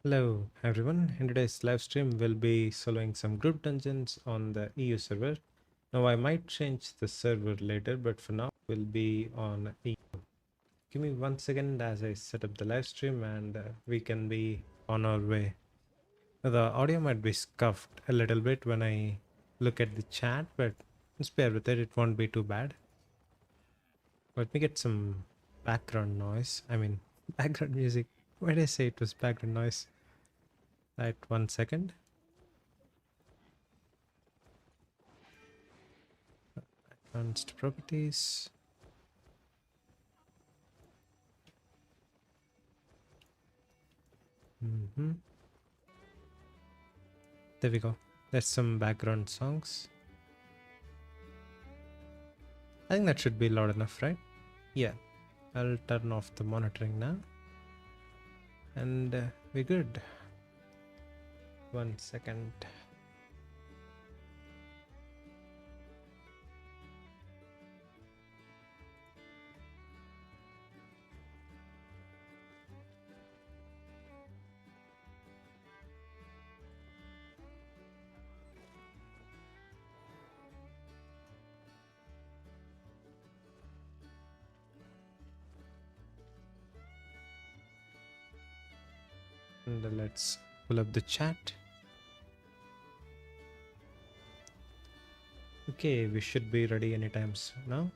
Hello everyone, in today's live stream we'll be soloing some group dungeons on the EU server. Now I might change the server later, but for now we'll be on EU. Give me 1 second as I set up the live stream and we can be on our way. Now, the audio might be scuffed a little bit when I look at the chat, but just bear with it, it won't be too bad. Let me get some background noise, background music. Why did I say it was background noise? Right, 1 second. Advanced properties. There we go. There's some background songs. I think that should be loud enough, right? Yeah. I'll turn off the monitoring now. And we're good. 1 second. And let's pull up the chat. Okay, we should be ready anytime now.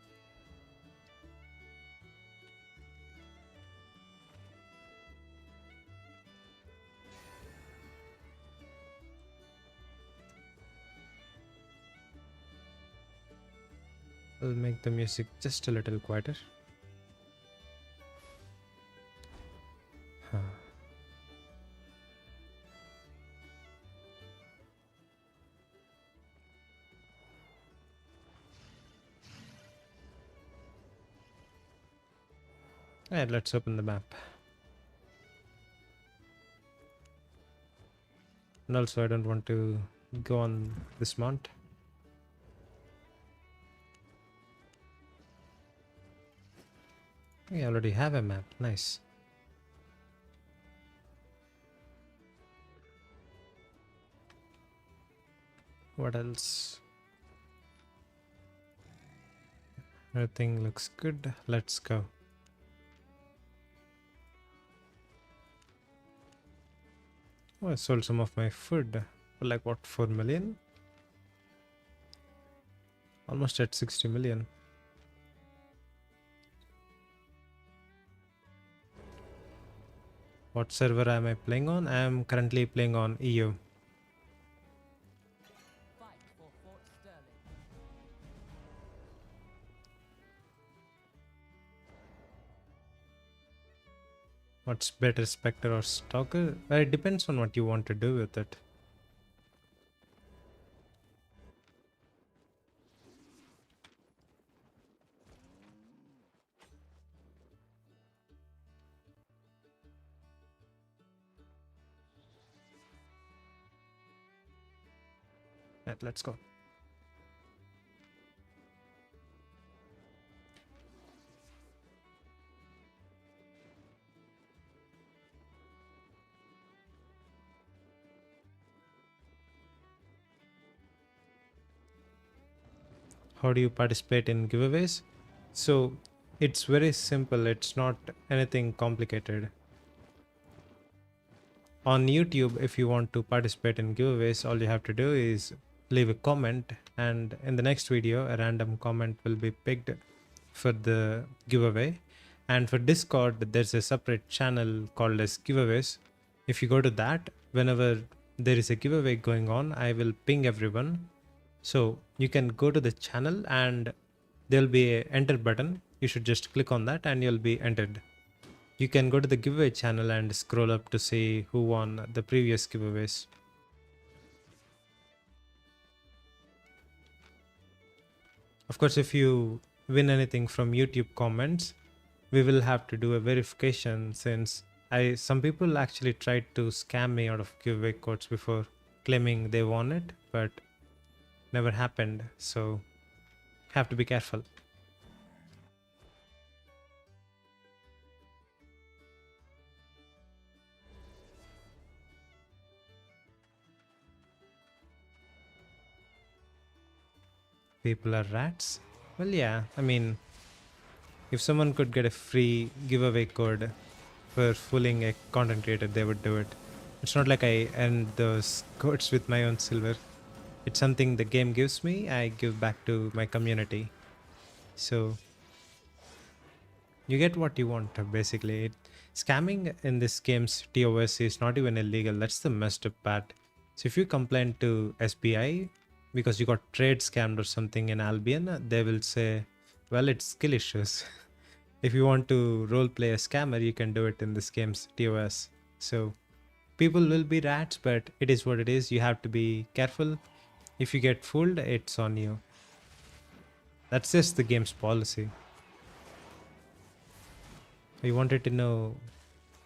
I'll make the music just a little quieter. And let's open the map. And also I don't want to go on this mount. We already have a map. Nice. What else? Everything looks good. Let's go. Oh, I sold some of my food for like what, 4 million? Almost at 60 million. What server am I playing on? I am currently playing on EU. What's better, Spectre or Stalker? Well, it depends on what you want to do with it. Right, let's go. How do you participate in giveaways? So it's very simple. It's not anything complicated. On YouTube, if you want to participate in giveaways, all you have to do is leave a comment, and in the next video a random comment will be picked for the giveaway. And for Discord, there's a separate channel called as giveaways. If you go to that, whenever there is a giveaway going on, I will ping everyone. So you can go to the channel and there'll be a enter button. You should just click on that and you'll be entered. You can go to the giveaway channel and scroll up to see who won the previous giveaways. Of course, if you win anything from YouTube comments, we will have to do a verification, since some people actually tried to scam me out of giveaway codes before, claiming they won it, but never happened. So have to be careful. People are rats? Well, yeah. I mean, if someone could get a free giveaway code for fooling a content creator, they would do it. It's not like I earned those codes with my own silver. It's something the game gives me, I give back to my community. So you get what you want, basically. Scamming in this game's TOS is not even illegal. That's the messed up part. So if you complain to SBI because you got trade scammed or something in Albion, they will say, well, it's skill issues. If you want to role play a scammer, you can do it in this game's TOS. So people will be rats, but it is what it is. You have to be careful. If you get fooled, it's on you. That's just the game's policy. I wanted to know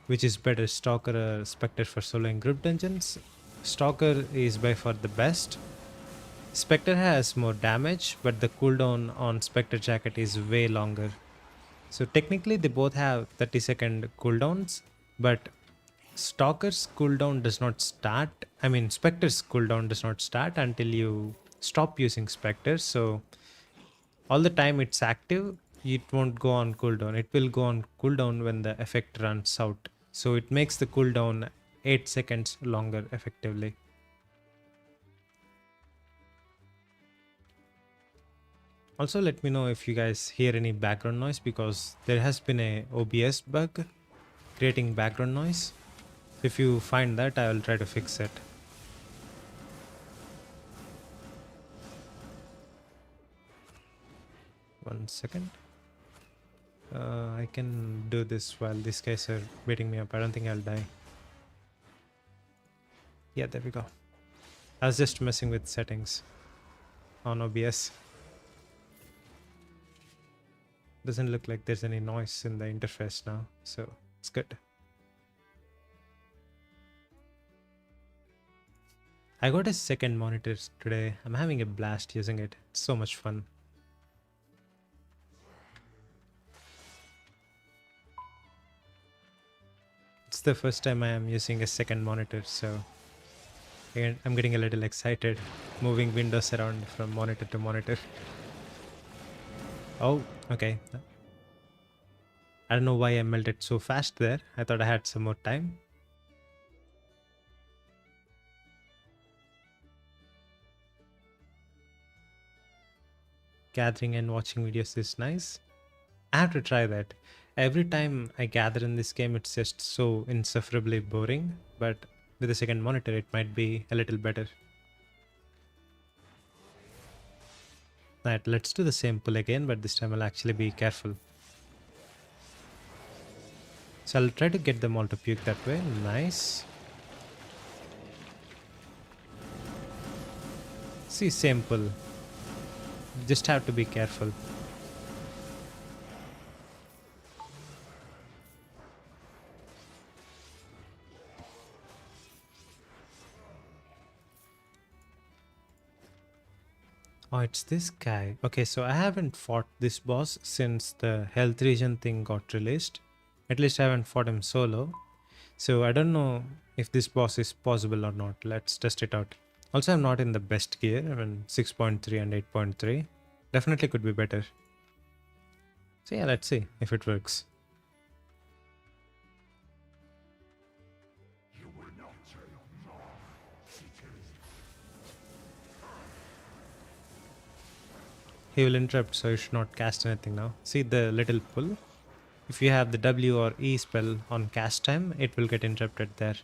which is better, Stalker or Spectre for soloing group dungeons. Stalker is by far the best. Spectre has more damage, but the cooldown on Spectre Jacket is way longer. So technically they both have 30-second cooldowns, but Stalker's cooldown does not start. I mean, Spectre's cooldown does not start until you stop using Spectre. So all the time it's active, it won't go on cooldown. It will go on cooldown when the effect runs out. So it makes the cooldown 8 seconds longer effectively. Also, let me know if you guys hear any background noise, because there has been a OBS bug creating background noise. If you find that, I will try to fix it. One second. I can do this while these guys are beating me up. I don't think I'll die. Yeah, there we go. I was just messing with settings on OBS. Doesn't look like there's any noise in the interface now, so it's good. I got a second monitor today. I'm having a blast using it. It's so much fun. It's the first time I am using a second monitor, so I'm getting a little excited moving windows around from monitor to monitor. Oh, okay. I don't know why I melted so fast there. I thought I had some more time. Gathering and watching videos is nice. I have to try that. Every time I gather in this game, it's just so insufferably boring, but with a second monitor, it might be a little better. Right, let's do the same pull again, but this time I'll actually be careful. So I'll try to get them all to puke that way. Nice. See, same pull. Just have to be careful. Oh, it's this guy. Okay, so I haven't fought this boss since the health region thing got released. At least I haven't fought him solo. So I don't know if this boss is possible or not. Let's test it out. Also, I'm not in the best gear. I'm in 6.3 and 8.3. Definitely could be better. So yeah, let's see if it works. He will interrupt, so you should not cast anything now. See the little pull? If you have the W or E spell on cast time, it will get interrupted there.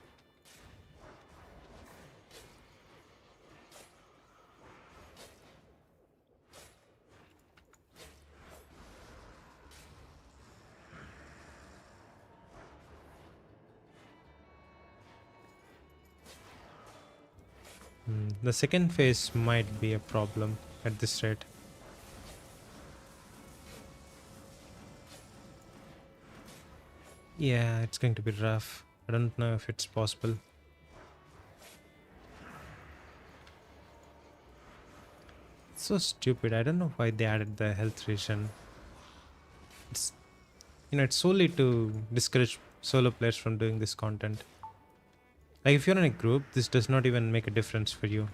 The second phase might be a problem at this rate. Yeah, it's going to be rough. I don't know if it's possible. It's so stupid. I don't know why they added the health region. It's, it's solely to discourage solo players from doing this content. Like if you're in a group, this does not even make a difference for you.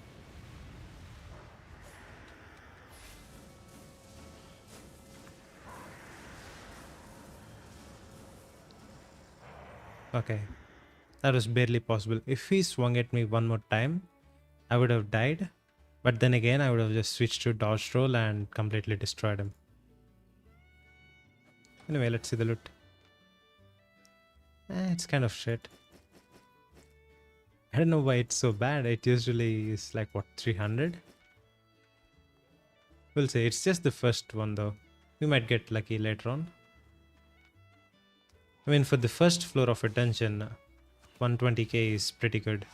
Okay, that was barely possible. If he swung at me one more time, I would have died. But then again, I would have just switched to dodge roll and completely destroyed him. Anyway, let's see the loot. It's kind of shit. I don't know why it's so bad. It usually is like, what, 300? We'll say it's just the first one though. We might get lucky later on. I mean, for the first floor of a dungeon, 120k is pretty good.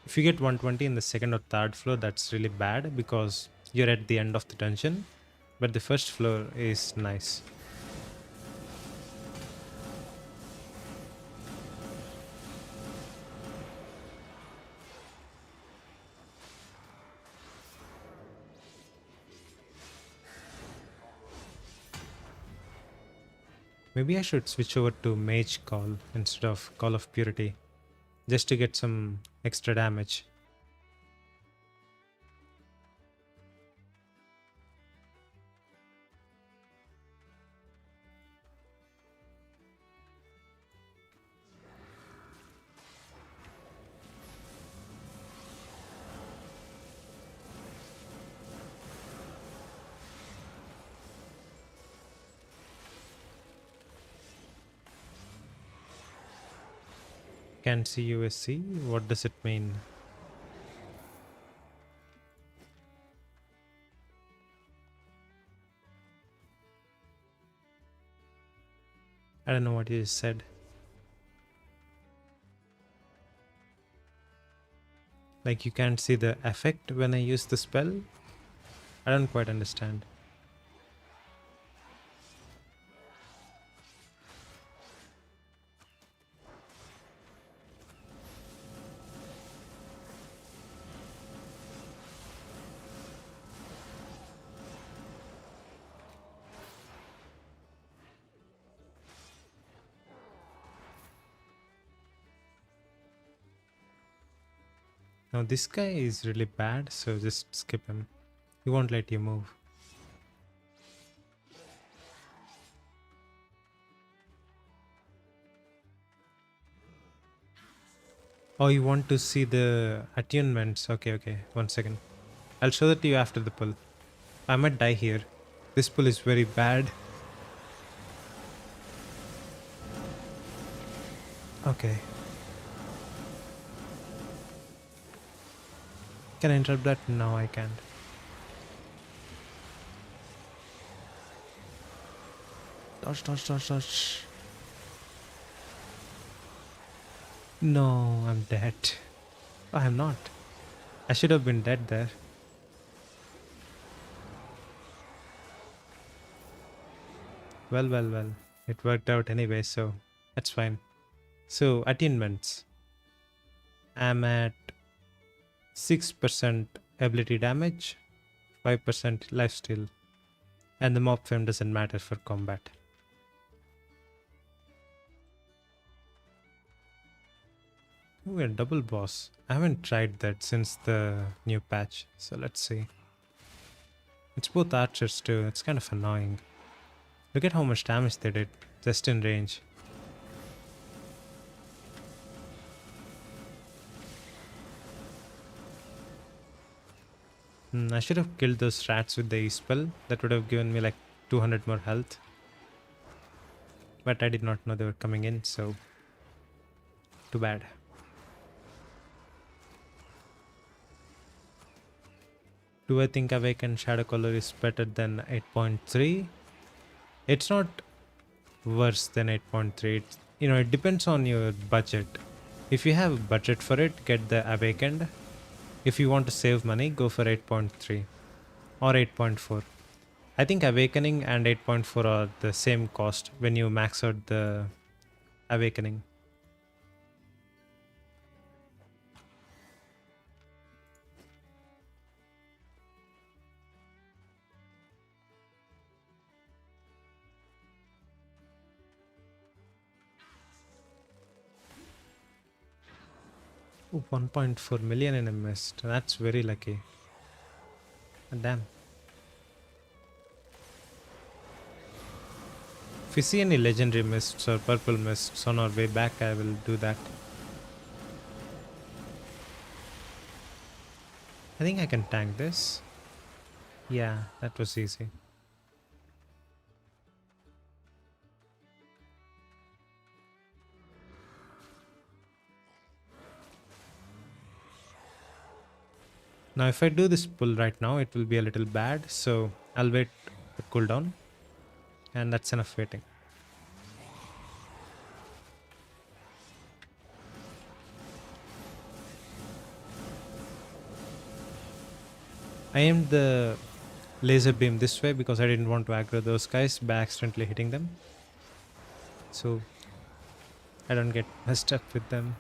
If you get 120 in the second or third floor, that's really bad because you're at the end of the dungeon. But the first floor is nice. Maybe I should switch over to Mage Call instead of Call of Purity, just to get some extra damage. Can't see USC? What does it mean? I don't know what you just said. Like you can't see the effect when I use the spell? I don't quite understand. Now this guy is really bad, so just skip him. He won't let you move. Oh, you want to see the attunements? Okay, okay. 1 second. I'll show that to you after the pull. I might die here. This pull is very bad. Okay. Can I interrupt that? No, I can't. Dodge, dodge, dodge, dodge. No, I'm dead. Oh, I'm not. I should have been dead there. Well, well, well. It worked out anyway, so that's fine. So, attunements. I'm at 6% ability damage, 5% lifesteal, and the mob fame doesn't matter for combat. Ooh, a double boss. I haven't tried that since the new patch, so let's see. It's both archers too, it's kind of annoying. Look at how much damage they did, just in range. I should have killed those rats with the E-spell. That would have given me like 200 more health. But I did not know they were coming in, so too bad. Do I think Awakened Shadow Color is better than 8.3? It's not worse than 8.3. It depends on your budget. If you have budget for it, get the Awakened. If you want to save money, go for 8.3 or 8.4. I think Awakening and 8.4 are the same cost when you max out the Awakening. Ooh, 1.4 million in a mist. That's very lucky. Damn. If we see any legendary mists or purple mists on our way back, I will do that. I think I can tank this. Yeah, that was easy. Now if I do this pull right now, it will be a little bad, so I'll wait for cooldown, and that's enough waiting. I aimed the laser beam this way because I didn't want to aggro those guys by accidentally hitting them, so I don't get messed up with them.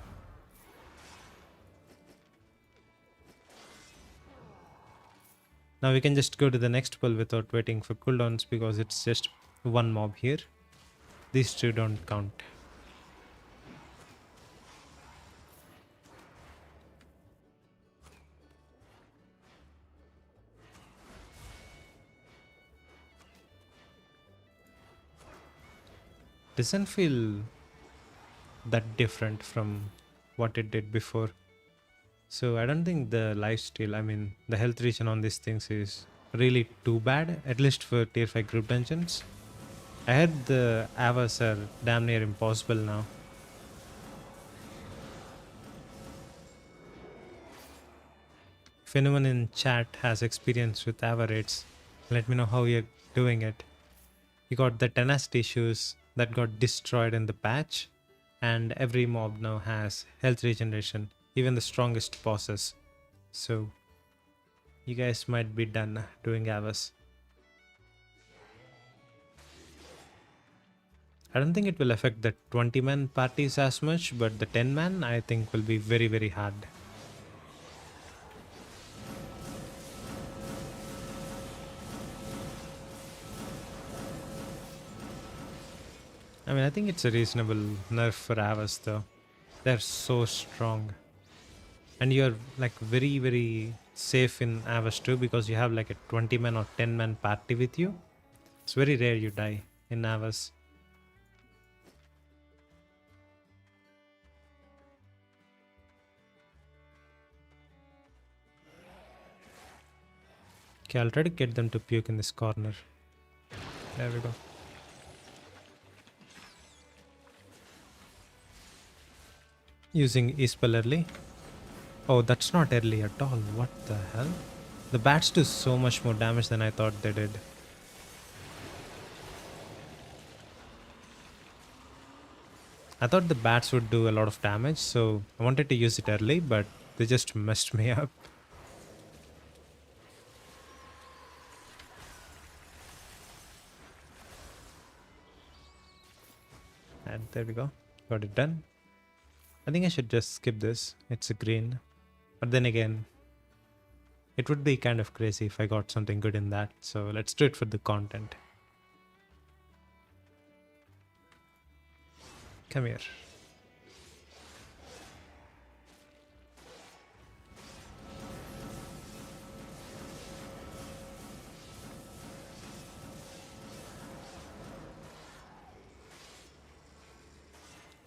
Now we can just go to the next pull without waiting for cooldowns because it's just one mob here. These two don't count. Doesn't feel that different from what it did before. So I don't think the lifesteal, I mean the health regen on these things is really too bad, at least for tier 5 group dungeons. I heard the Avas are damn near impossible now. If anyone in chat has experience with Ava raids, let me know how you're doing it. You got the tenacity shoes that got destroyed in the patch, and every mob now has health regeneration, even the strongest bosses. So you guys might be done doing Avas. I don't think it will affect the 20-man parties as much, but the 10-man I think will be very, very hard. I mean, I think it's a reasonable nerf for Avas though. They're so strong. And you're like very, very safe in Avas too because you have like a 20-man or 10-man party with you. It's very rare you die in Avas. Okay, I'll try to get them to puke in this corner. There we go. Using E-spell early. Oh, that's not early at all. What the hell? The bats do so much more damage than I thought they did. I thought the bats would do a lot of damage, so I wanted to use it early, but they just messed me up. And there we go. Got it done. I think I should just skip this. It's a green. But then again, it would be kind of crazy if I got something good in that. So let's do it for the content. Come here.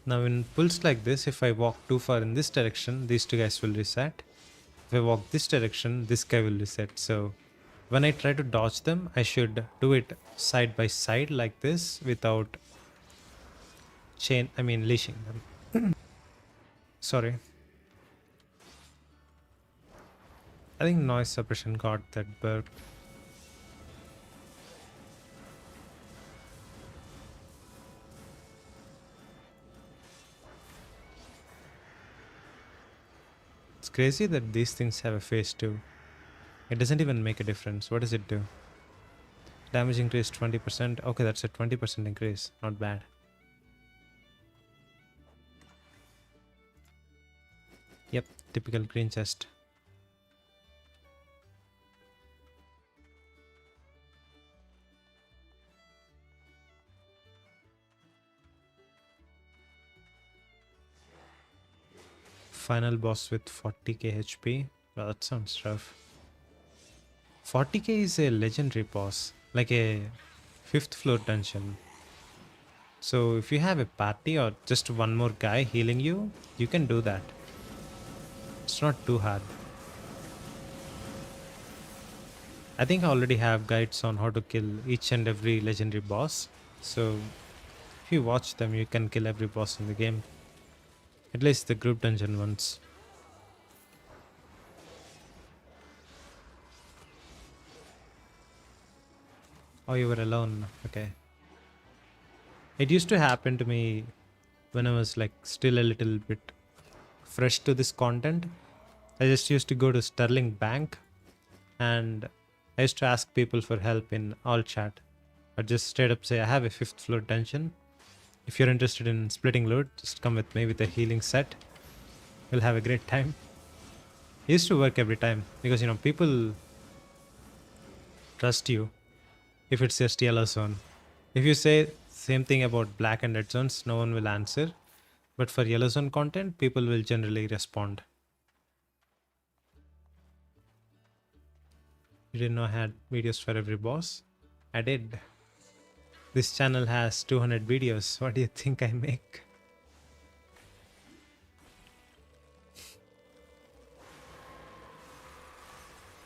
Now in pulls like this, if I walk too far in this direction, these two guys will reset. If I walk this direction, this guy will reset. So when I try to dodge them, I should do it side by side like this without leashing them. Sorry. I think noise suppression got that burp. It's crazy that these things have a phase too. It doesn't even make a difference. What does it do? Damage increase 20%. Okay, that's a 20% increase. Not bad. Yep, typical green chest. Final boss with 40k HP. Well, that sounds rough. 40k is a legendary boss, like a 5th floor dungeon. So if you have a party or just one more guy healing you, you can do that. It's not too hard. I think I already have guides on how to kill each and every legendary boss. So if you watch them, you can kill every boss in the game. At least the group dungeon ones. Oh, you were alone. Okay. It used to happen to me when I was like still a little bit fresh to this content. I just used to go to Sterling Bank and I used to ask people for help in all chat. I'd just straight up say, I have a fifth floor dungeon. If you're interested in splitting loot, just come with me with a healing set. We'll have a great time. It used to work every time because people trust you if it's just yellow zone. If you say same thing about black and red zones, no one will answer. But for yellow zone content, people will generally respond. You didn't know I had videos for every boss? I did. This channel has 200 videos. What do you think I make?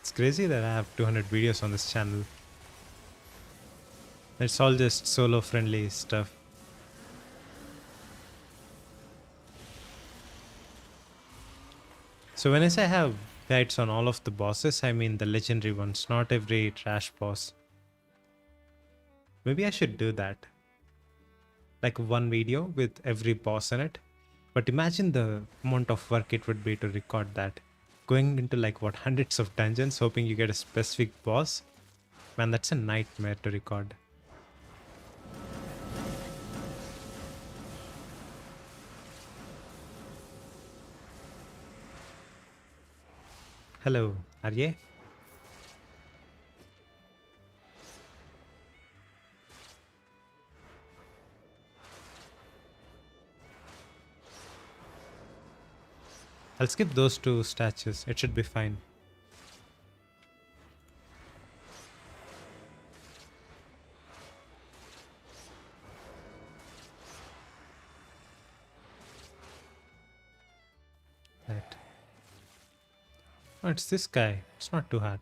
It's crazy that I have 200 videos on this channel. It's all just solo friendly stuff. So when I say I have guides on all of the bosses, I mean the legendary ones, not every trash boss. Maybe I should do that. Like one video with every boss in it. But imagine the amount of work it would be to record that. Going into like what, hundreds of dungeons hoping you get a specific boss. Man, that's a nightmare to record. Hello, Arye. I'll skip those two statues. It should be fine. Right. Oh, it's this guy. It's not too hard.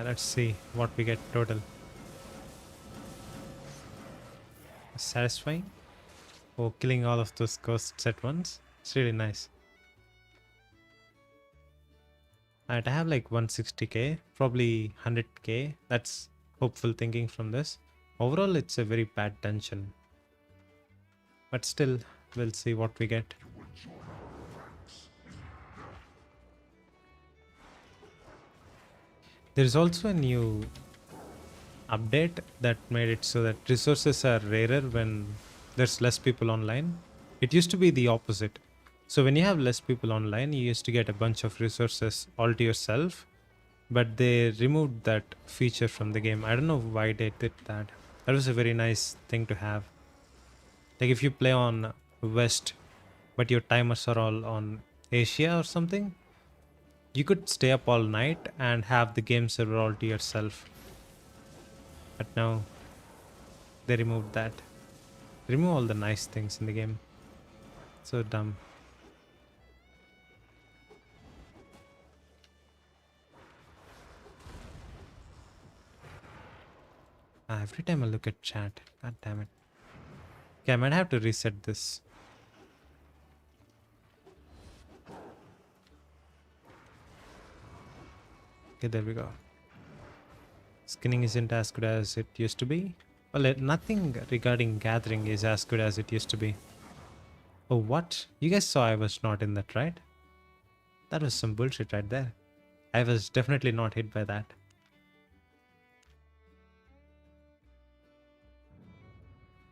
Let's see what we get total. Satisfying. Oh, killing all of those ghosts at once. It's really nice. Alright, I have like 160k, probably 100k. That's hopeful thinking from this. Overall, it's a very bad dungeon. But still, we'll see what we get. There's also a new update that made it so that resources are rarer when there's less people online. It used to be the opposite. So when you have less people online, you used to get a bunch of resources all to yourself, but they removed that feature from the game. I don't know why they did that. That was a very nice thing to have. Like if you play on West, but your timers are all on Asia or something, you could stay up all night and have the game server all to yourself. But now they removed that. Remove all the nice things in the game. So dumb. Every time I look at chat, god damn it. Okay, I might have to reset this. Okay, there we go. Skinning isn't as good as it used to be. Well, nothing regarding gathering is as good as it used to be. Oh, what? You guys saw I was not in that, right? That was some bullshit right there. I was definitely not hit by that.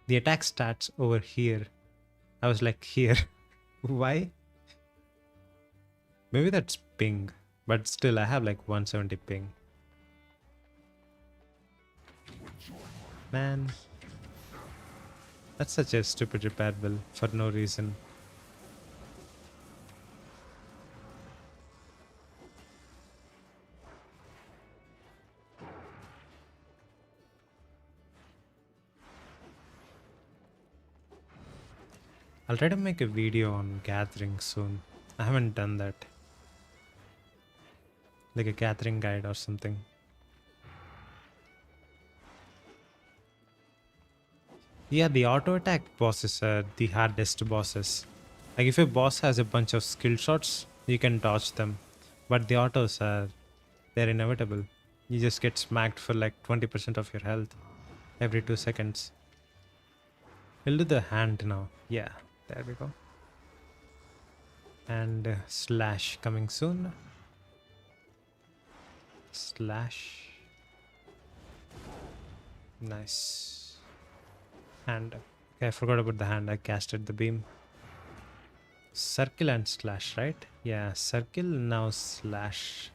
The attack stats over here. I was like, here. Why? Maybe that's ping. But still, I have like 170 ping. Man. That's such a stupid repair bill for no reason. I'll try to make a video on gathering soon. I haven't done that. Like a gathering guide or something. Yeah, the auto attack bosses are the hardest bosses. Like if a boss has a bunch of skill shots, you can dodge them. But the autos are, they're inevitable. You just get smacked for like 20% of your health every 2 seconds. We'll do the hand now. Yeah, there we go. And slash coming soon. Slash. Nice. Hand. Okay, I forgot about the hand. I casted the beam. Circle and slash, right? Yeah, circle, now slash.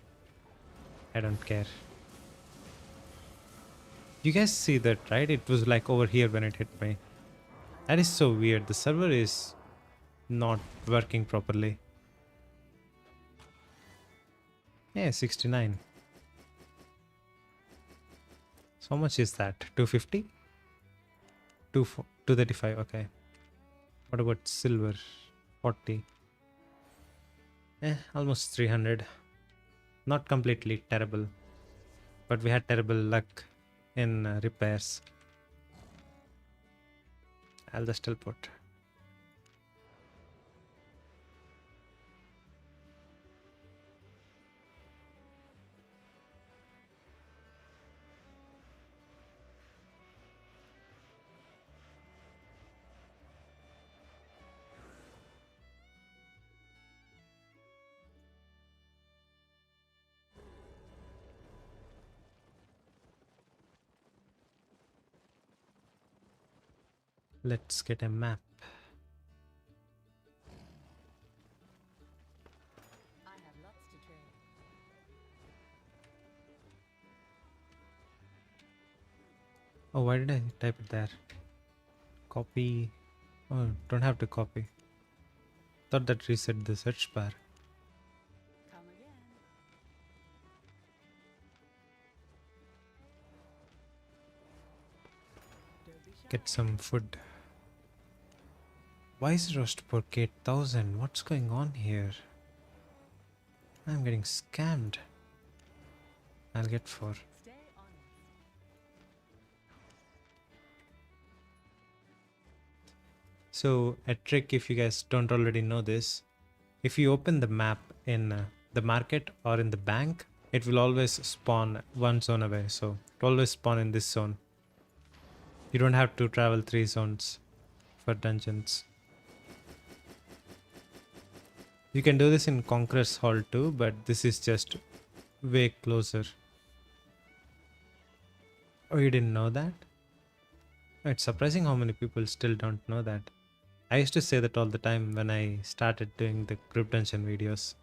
I don't care. You guys see that, right? It was like over here when it hit me. That is so weird. The server is not working properly. Yeah, 69. So how much is that? 250? 235, okay. What about silver? 40. Almost 300. Not completely terrible. But we had terrible luck in repairs. I'll just teleport. Let's get a map. I have lots to trade. Oh, why did I type it there? Copy. Oh, don't have to copy. Thought that reset the search bar. Come again. Don't be shy. Get some food. Why is roast pork 8000? What's going on here? I'm getting scammed. I'll get 4. Stay honest. So a trick, if you guys don't already know this, if you open the map in the market or in the bank, it will always spawn one zone away. So it always spawn in this zone. You don't have to travel 3 zones for dungeons. You can do this in Conqueror's Hall too, but this is just way closer. Oh, you didn't know that? It's surprising how many people still don't know that. I used to say that all the time when I started doing the group dungeon videos.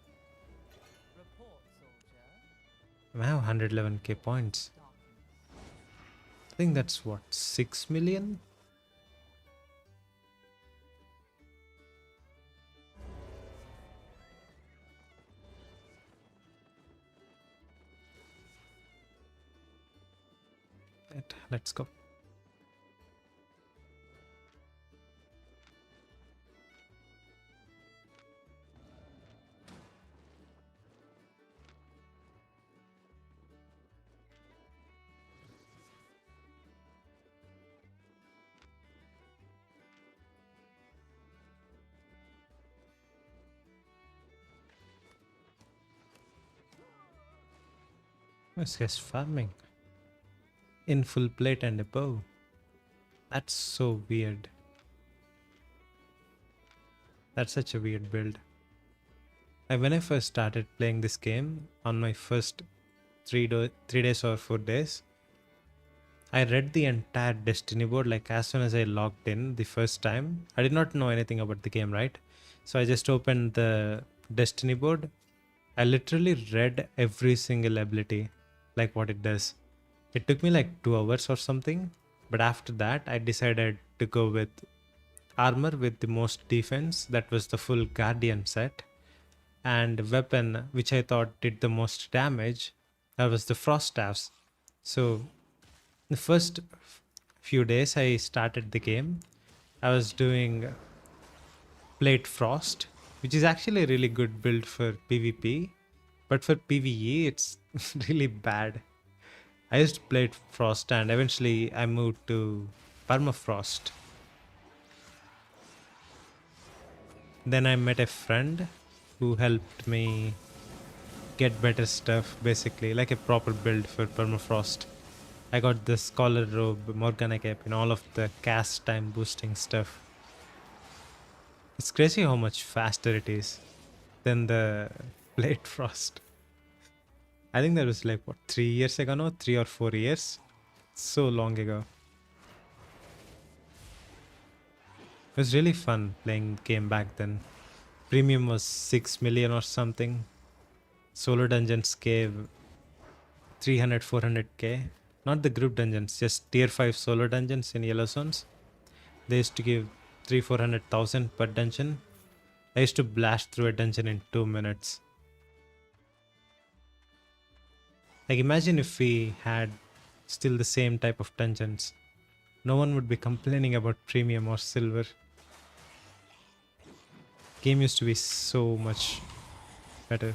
Report, soldier. I have 111k points. I think that's what, 6 million? Let's go. This guy's farming. In full plate and a bow. That's so weird. That's such a weird build. When I first started playing this game, on my first 3 days or 4 days, I read the entire Destiny board like as soon as I logged in the first time. I did not know anything about the game, right? So I just opened the Destiny board. I literally read every single ability, like what it does. It took me like 2 hours or something, but after that I decided to go with armor with the most defense. That was the full Guardian set. And weapon, which I thought did the most damage, that was the Frost Staffs. So the first few days I started the game, I was doing Plate Frost, which is actually a really good build for PvP, but for PvE, it's really bad. I used to play Frost and eventually I moved to Permafrost. Then I met a friend who helped me get better stuff, basically, like a proper build for Permafrost. I got the Scholar Robe, Morgana Cape, and all of the cast time boosting stuff. It's crazy how much faster it is than the Blade Frost. I think that was like, what, 3 years ago now? 3 or 4 years? So long ago. It was really fun playing the game back then. Premium was 6 million or something. Solo dungeons gave 300, 400k. Not the group dungeons, just tier 5 solo dungeons in yellow zones. They used to give 3, 400,000 per dungeon. I used to blast through a dungeon in 2 minutes. Like, imagine if we had still the same type of dungeons. No one would be complaining about premium or silver. Game used to be so much better.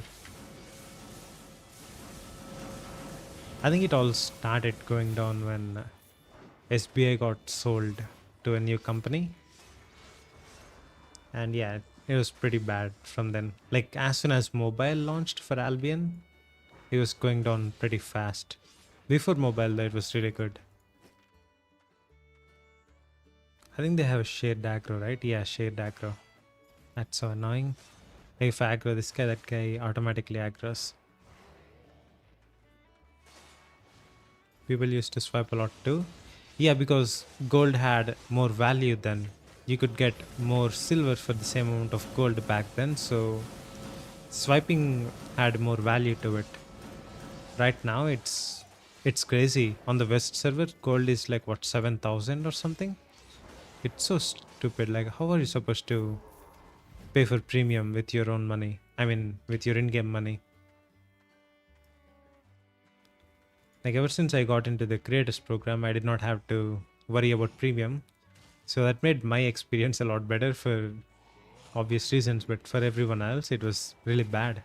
I think it all started going down when SBI got sold to a new company. And yeah, it was pretty bad from then. Like, as soon as mobile launched for Albion, it was going down pretty fast. Before mobile, though, it was really good. I think they have a shared aggro, right? Yeah, shared aggro. That's so annoying. If I aggro this guy, that guy automatically aggros. People used to swipe a lot too. Yeah, because gold had more value then. You could get more silver for the same amount of gold back then, so swiping had more value to it. Right now it's crazy. On the West server, gold is like what, 7,000 or something? It's so stupid. Like, how are you supposed to pay for premium with your own money? I mean, with your in-game money. Like, ever since I got into the creators program, I did not have to worry about premium. So that made my experience a lot better for obvious reasons, but for everyone else, it was really bad.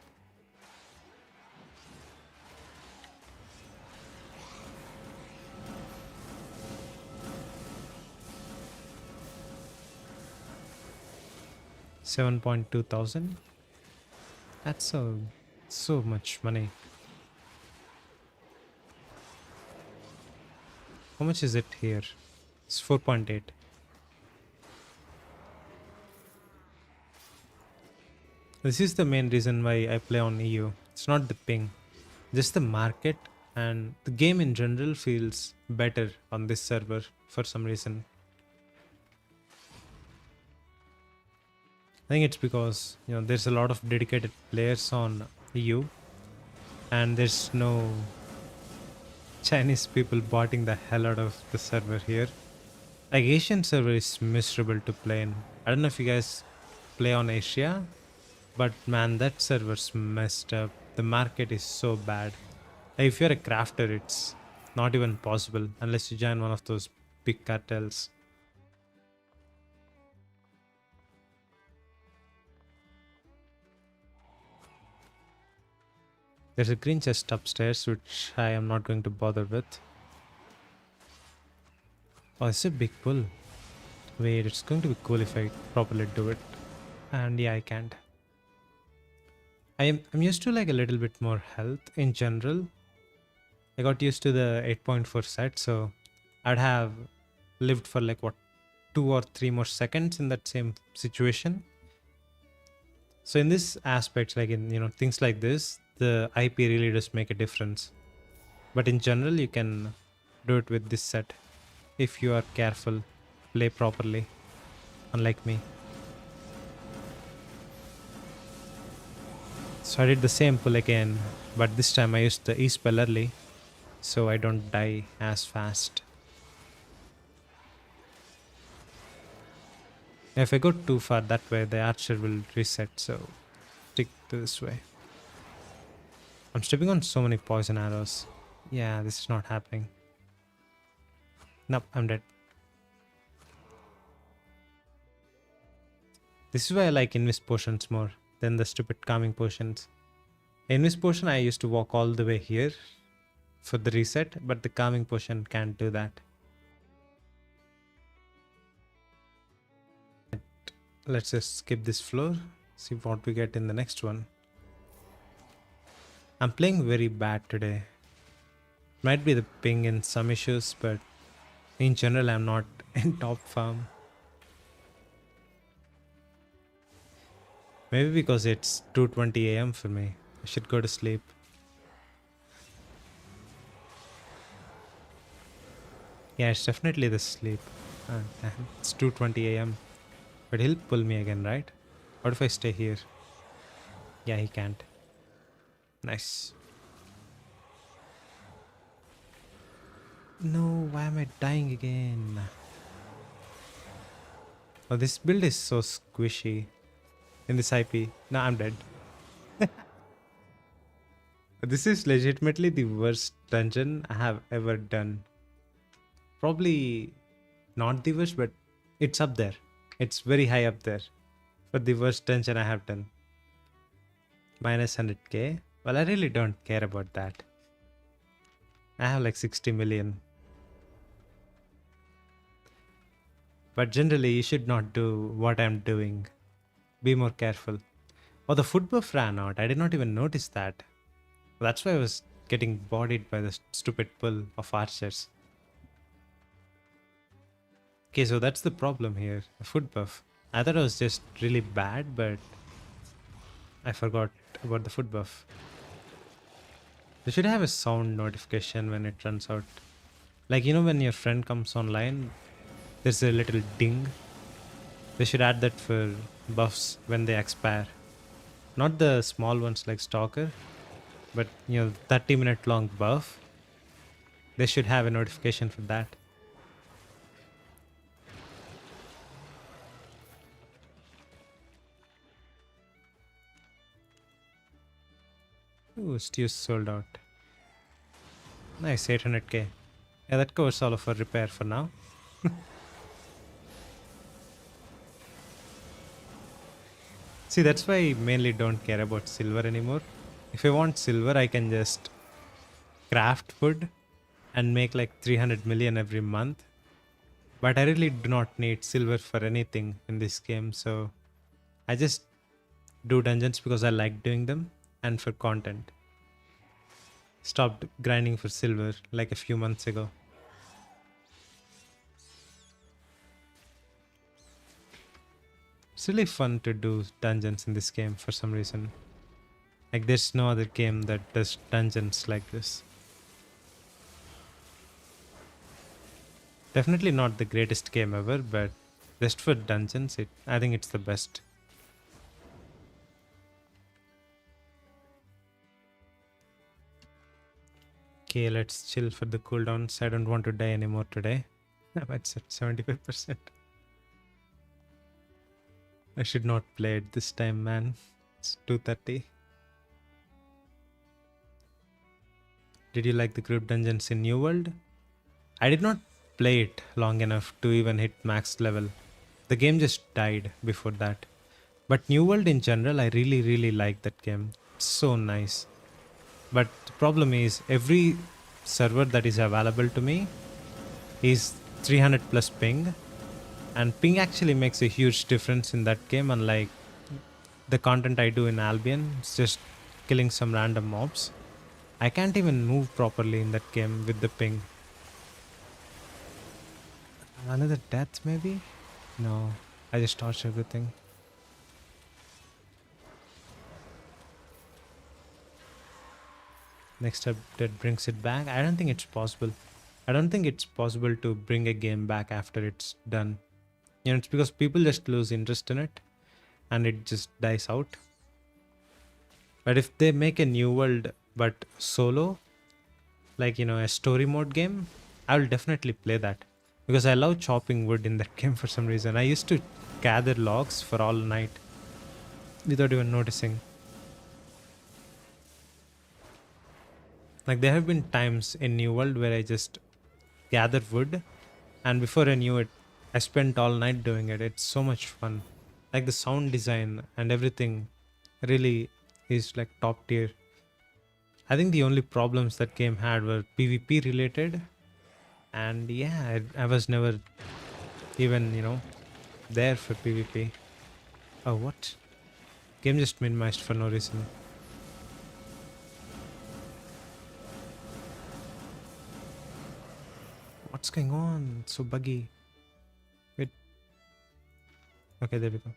$7,200. That's so much money. How much is it here? It's 4.8. This is the main reason why I play on EU. It's not the ping, just the market, and the game in general feels better on this server for some reason. I think it's because there's a lot of dedicated players on EU, and there's no Chinese people botting the hell out of the server here. Like, Asian server is miserable to play in. I don't know if you guys play on Asia, but man, that server's messed up. The market is so bad. Like, if you're a crafter, it's not even possible unless you join one of those big cartels. There's a green chest upstairs, which I am not going to bother with. Oh, it's a big pull. Wait, it's going to be cool if I properly do it. And yeah, I can't. I'm used to like a little bit more health in general. I got used to the 8.4 set, so I'd have lived for like what, 2 or 3 more seconds in that same situation. So in this aspect, like in things like this, the IP really does make a difference. But in general, you can do it with this set if you are careful, play properly, unlike me. So I did the same pull again, but this time I used the E spell early, so I don't die as fast. If I go too far that way, the archer will reset, so stick to this way. I'm stepping on so many poison arrows. Yeah, this is not happening. Nope, I'm dead. This is why I like Invis potions more than the stupid calming potions. Invis potion I used to walk all the way here for the reset, but the calming potion can't do that. Let's just skip this floor, see what we get in the next one. I'm playing very bad today. Might be the ping and some issues, but in general I'm not in top form. Maybe because it's 2:20 a.m. for me. I should go to sleep. Yeah, it's definitely the sleep. Damn, it's 2:20 a.m. But he'll pull me again, right? What if I stay here? Yeah, he can't. Nice. No, why am I dying again? Oh, this build is so squishy. In this IP. No, I'm dead. This is legitimately the worst dungeon I have ever done. Probably not the worst, but it's up there. It's very high up there for the worst dungeon I have done. Minus 100k. Well, I really don't care about that. I have like 60 million. But generally, you should not do what I'm doing. Be more careful. Oh, the foot buff ran out. I did not even notice that. That's why I was getting bodied by the stupid pull of archers. Okay, so that's the problem here. The foot buff. I thought it was just really bad, but I forgot about the foot buff. They should have a sound notification when it runs out. Like, you know, when your friend comes online, there's a little ding. They should add that for buffs when they expire. Not the small ones like Stalker, but, you know, 30-minute long buff. They should have a notification for that. Ooh, Stew's sold out. Nice, 800k. Yeah, that covers all of our repair for now. See, that's why I mainly don't care about silver anymore. If I want silver, I can just craft food and make like 300 million every month. But I really do not need silver for anything in this game, so I just do dungeons because I like doing them and for content. Stopped grinding for silver like a few months ago. It's really fun to do dungeons in this game for some reason. Like there's no other game that does dungeons like this. Definitely not the greatest game ever, but just for dungeons, I think it's the best. Okay, let's chill for the cooldowns. I don't want to die anymore today. I'm at 75%. I should not play it this time, man. It's 2:30. Did you like the group dungeons in New World? I did not play it long enough to even hit max level. The game just died before that. But New World in general, I really like that game. It's so nice. But the problem is every server that is available to me is 300 plus ping. And ping actually makes a huge difference in that game, unlike the content I do in Albion. It's just killing some random mobs. I can't even move properly in that game with the ping. Another death maybe? No, I just torched everything. Next update brings it back. I don't think it's possible. I don't think it's possible to bring a game back after it's done. You know, it's because people just lose interest in it and it just dies out. But if they make a new world but solo, like, you know, a story mode game, I will definitely play that. Because I love chopping wood in that game for some reason. I used to gather logs for all night without even noticing. Like there have been times in New World where I just gather wood and before I knew it, I spent all night doing it. It's so much fun. Like the sound design and everything really is like top tier. I think the only problems that game had were PvP related, and yeah, I was never even there for PvP. Oh, what? Game just minimized for no reason. What's going on? It's so buggy. Wait. Okay, there we go.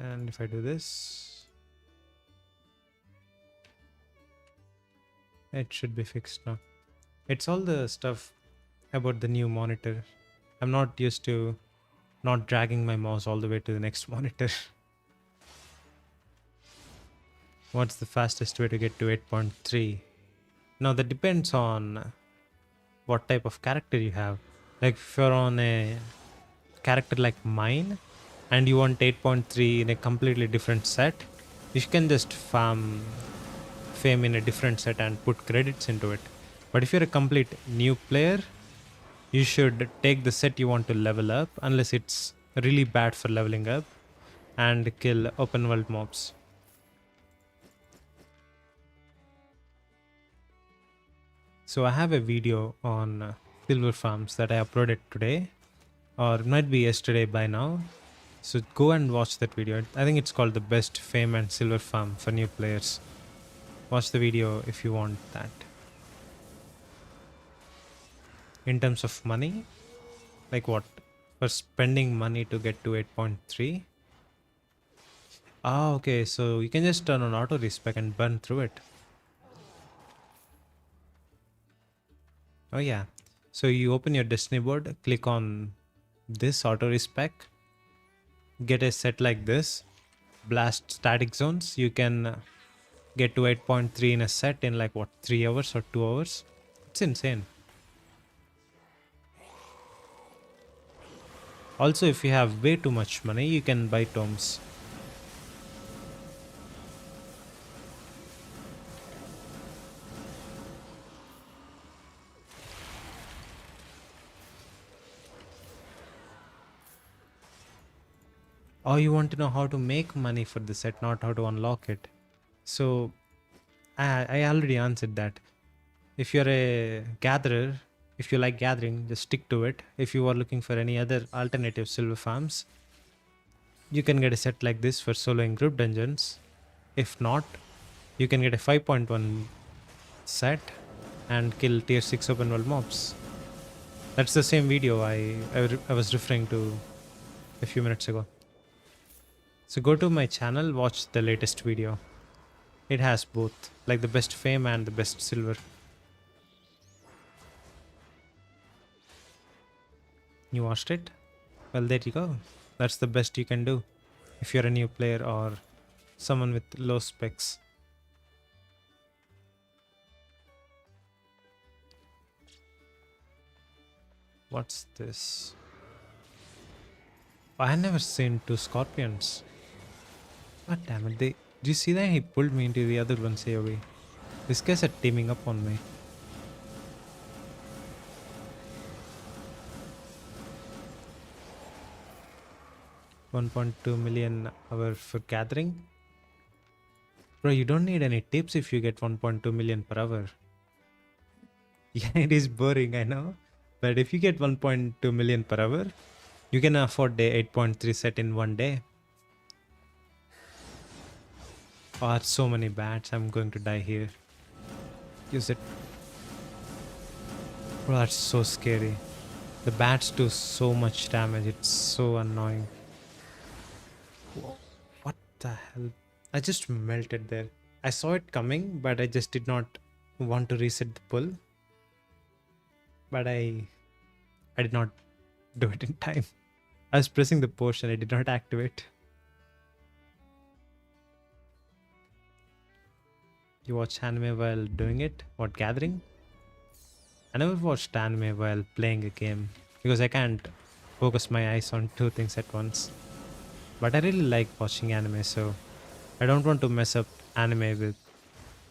And if I do this, it should be fixed now. It's all the stuff about the new monitor. I'm not used to not dragging my mouse all the way to the next monitor. What's the fastest way to get to 8.3? Now that depends on what type of character you have. Like if you're on a character like mine and you want 8.3 in a completely different set, you can just farm fame in a different set and put credits into it. But if you're a complete new player, you should take the set you want to level up, unless it's really bad for leveling up, and kill open world mobs. So I have a video on silver farms that I uploaded today, or it might be yesterday by now. So go and watch that video. I think it's called the best fame and silver farm for new players. Watch the video if you want that. In terms of money, like what? For spending money to get to 8.3? Ah, okay, so you can just turn on auto respec and burn through it. Oh yeah. So you open your Destiny board, click on this auto respec, get a set like this, blast static zones. You can get to 8.3 in a set in like what, 3 hours or 2 hours? It's insane. Also, if you have way too much money, you can buy tomes. Or you want to know how to make money for the set, not how to unlock it. So I already answered that. If you're a gatherer, if you like gathering, just stick to it. If you are looking for any other alternative silver farms, you can get a set like this for soloing group dungeons. If not, you can get a 5.1 set and kill tier 6 open world mobs. That's the same video I was referring to a few minutes ago. So go to my channel, watch the latest video. It has both, like the best fame and the best silver. You watched it? Well, there you go. That's the best you can do if you're a new player or someone with low specs. What's this? I never seen two scorpions. God damn it, did you see that? He pulled me into the other one's AoE. These guys are teaming up on me. $1.2 million hour for gathering. Bro, you don't need any tips if you get 1.2 million per hour. Yeah, it is boring, I know. But if you get 1.2 million per hour, you can afford the 8.3 set in one day. Oh, so many bats. I'm going to die here. Use it. Bro, that's so scary. The bats do so much damage. It's so annoying. What the hell? I just melted there. I saw it coming, but I just did not want to reset the pull. But I did not do it in time. I was pressing the potion. I did not activate. You watch anime while doing it? What, gathering? I never watched anime while playing a game because I can't focus my eyes on two things at once. But I really like watching anime, so I don't want to mess up anime with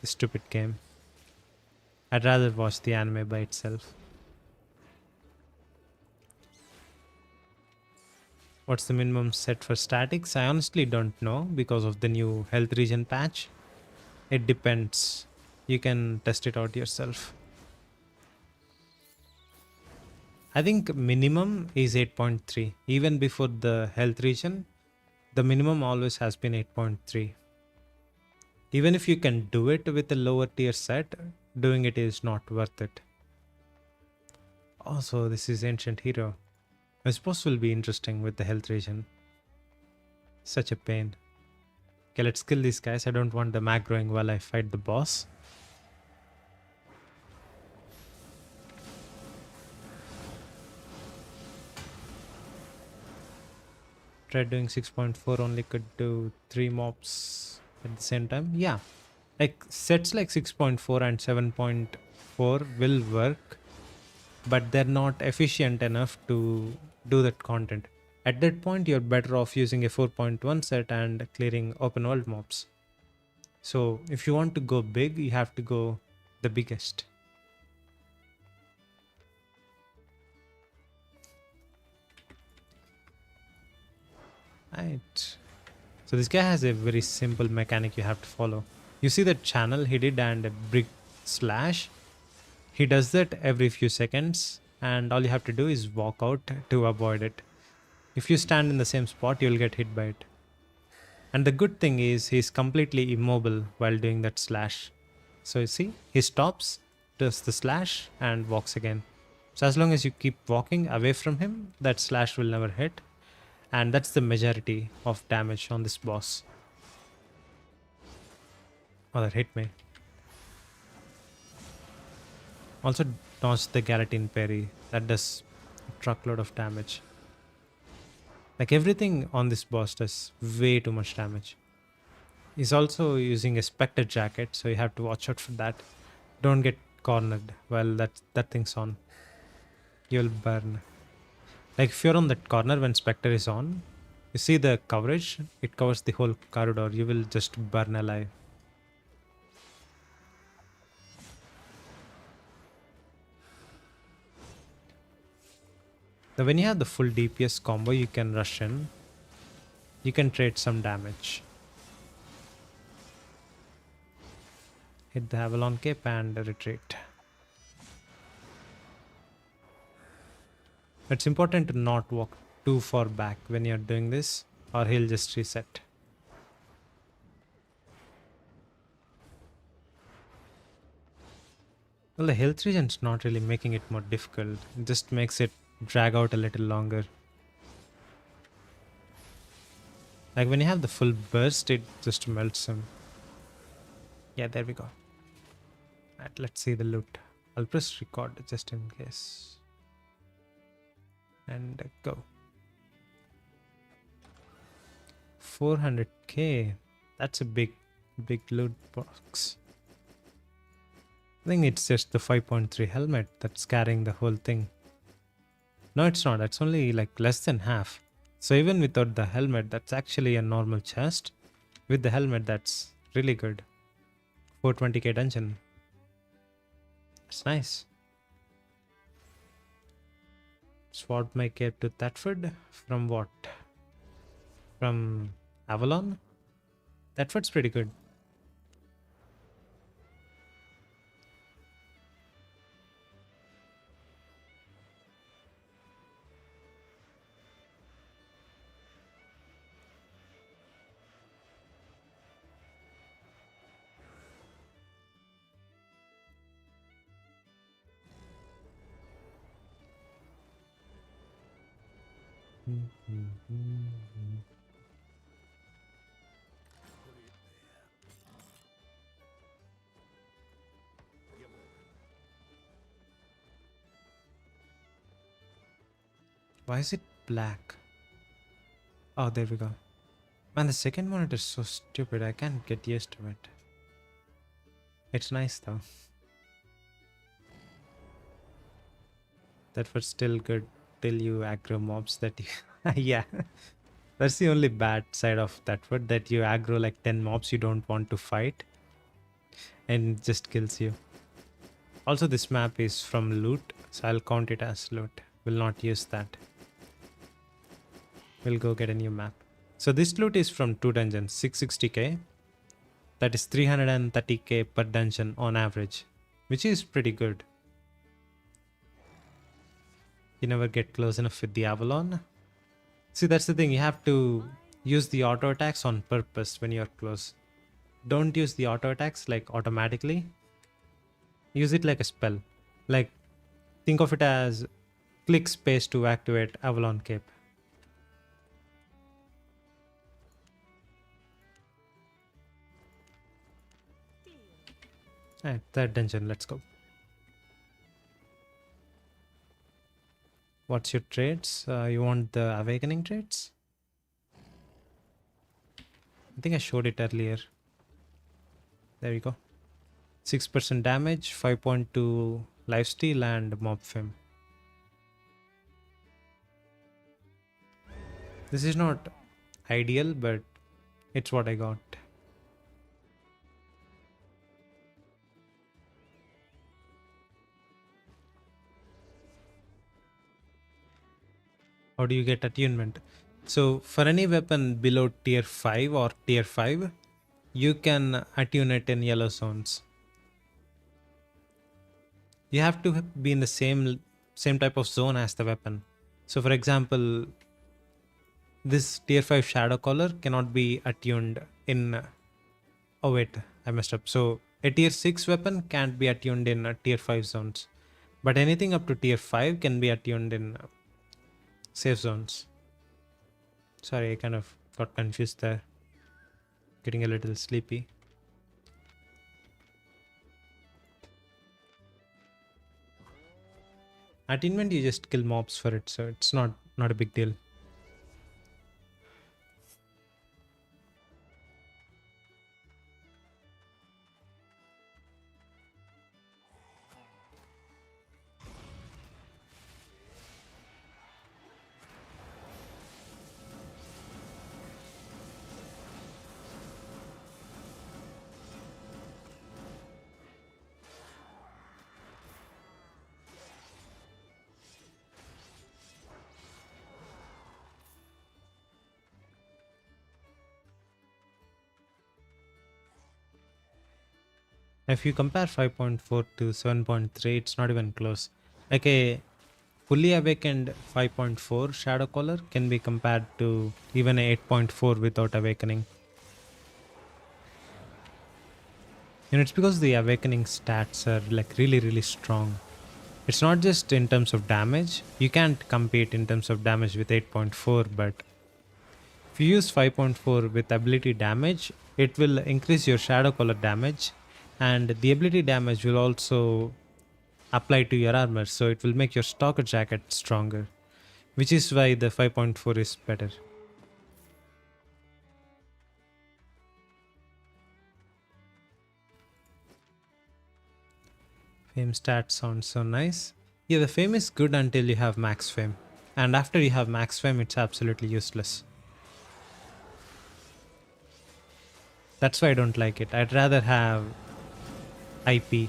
a stupid game. I'd rather watch the anime by itself. What's the minimum set for statics? I honestly don't know because of the new health regen patch. It depends. You can test it out yourself. I think minimum is 8.3. Even before the health regen, the minimum always has been 8.3. Even if you can do it with a lower tier set, doing it is not worth it. Also, this is Ancient Hero. I suppose will be interesting with the health regen. Such a pain. Okay, let's kill these guys. I don't want them aggroing while I fight the boss. Tried doing 6.4, only could do 3 mobs at the same time. Yeah, like sets like 6.4 and 7.4 will work, but they're not efficient enough to do that content. At that point, you're better off using a 4.1 set and clearing open world mobs. So if you want to go big, you have to go the biggest. Right. So this guy has a very simple mechanic you have to follow. You see that channel he did and a brick slash? He does that every few seconds, and all you have to do is walk out to avoid it. If you stand in the same spot, you'll get hit by it. And the good thing is he's completely immobile while doing that slash. So you see, he stops, does the slash, and walks again. So as long as you keep walking away from him, that slash will never hit. And that's the majority of damage on this boss. Oh, that hit me. Also dodge the Galatine parry. That does a truckload of damage. Like everything on this boss does way too much damage. He's also using a Spectre jacket, so you have to watch out for that. Don't get cornered while that thing's on. You'll burn. Like if you're on that corner when Spectre is on, you see the coverage, it covers the whole corridor. You will just burn alive. Now when you have the full DPS combo, you can rush in. You can trade some damage. Hit the Avalon Cape and retreat. It's important to not walk too far back when you're doing this, or he'll just reset. Well, the health regen's not really making it more difficult. It just makes it drag out a little longer. Like when you have the full burst, it just melts him. Yeah, there we go. Right, let's see the loot. I'll press record just in case. And go. 400k. That's a big loot box. I think it's just the 5.3 helmet that's carrying the whole thing. No, it's not. It's only like less than half. So even without the helmet, that's actually a normal chest. With the helmet, that's really good. 420k dungeon. It's nice. Swap my cape to Thetford. From what? From Avalon? Thetford's pretty good. Why is it black? Oh, there we go. Man, the second monitor is so stupid. I can't get used to it. It's nice though. That was still good till you aggro mobs that you... yeah. That's the only bad side of that word, that you aggro like 10 mobs you don't want to fight. And it just kills you. Also, this map is from loot, so I'll count it as loot. Will not use that. We'll go get a new map. So this loot is from 2 dungeons, 660k. That is 330k per dungeon on average, which is pretty good. You never get close enough with the Avalon. See, that's the thing. You have to use the auto attacks on purpose when you're close. Don't use the auto attacks like automatically. Use it like a spell. Like, think of it as click space to activate Avalon Cape. Alright, third dungeon, let's go. What's your traits? You want the awakening traits? I think I showed it earlier. There you go. 6% damage, 5.2 lifesteal, and mob fame. This is not ideal, but it's what I got. How do you get attunement? So for any weapon below tier 5 or tier 5, you can attune it in yellow zones. You have to be in the same type of zone as the weapon. So for example, this tier 5 shadow collar cannot be attuned in... Oh wait, I messed up. So a tier 6 weapon can't be attuned in tier 5 zones. But anything up to tier 5 can be attuned in safe zones. Sorry, I kind of got confused there. Getting a little sleepy. Attunement, you just kill mobs for it, so it's not a big deal. If you compare 5.4 to 7.3, it's not even close. Like a fully awakened 5.4 shadow collar can be compared to even a 8.4 without awakening. And it's because the awakening stats are like really strong. It's not just in terms of damage. You can't compete in terms of damage with 8.4, but if you use 5.4 with ability damage, it will increase your shadow color damage, and the ability damage will also apply to your armor, so it will make your stalker jacket stronger, which is why the 5.4 is better. Fame stats sounds so nice. Yeah, the fame is good until you have max fame, and after you have max fame, it's absolutely useless. That's why I don't like it. I'd rather have IP.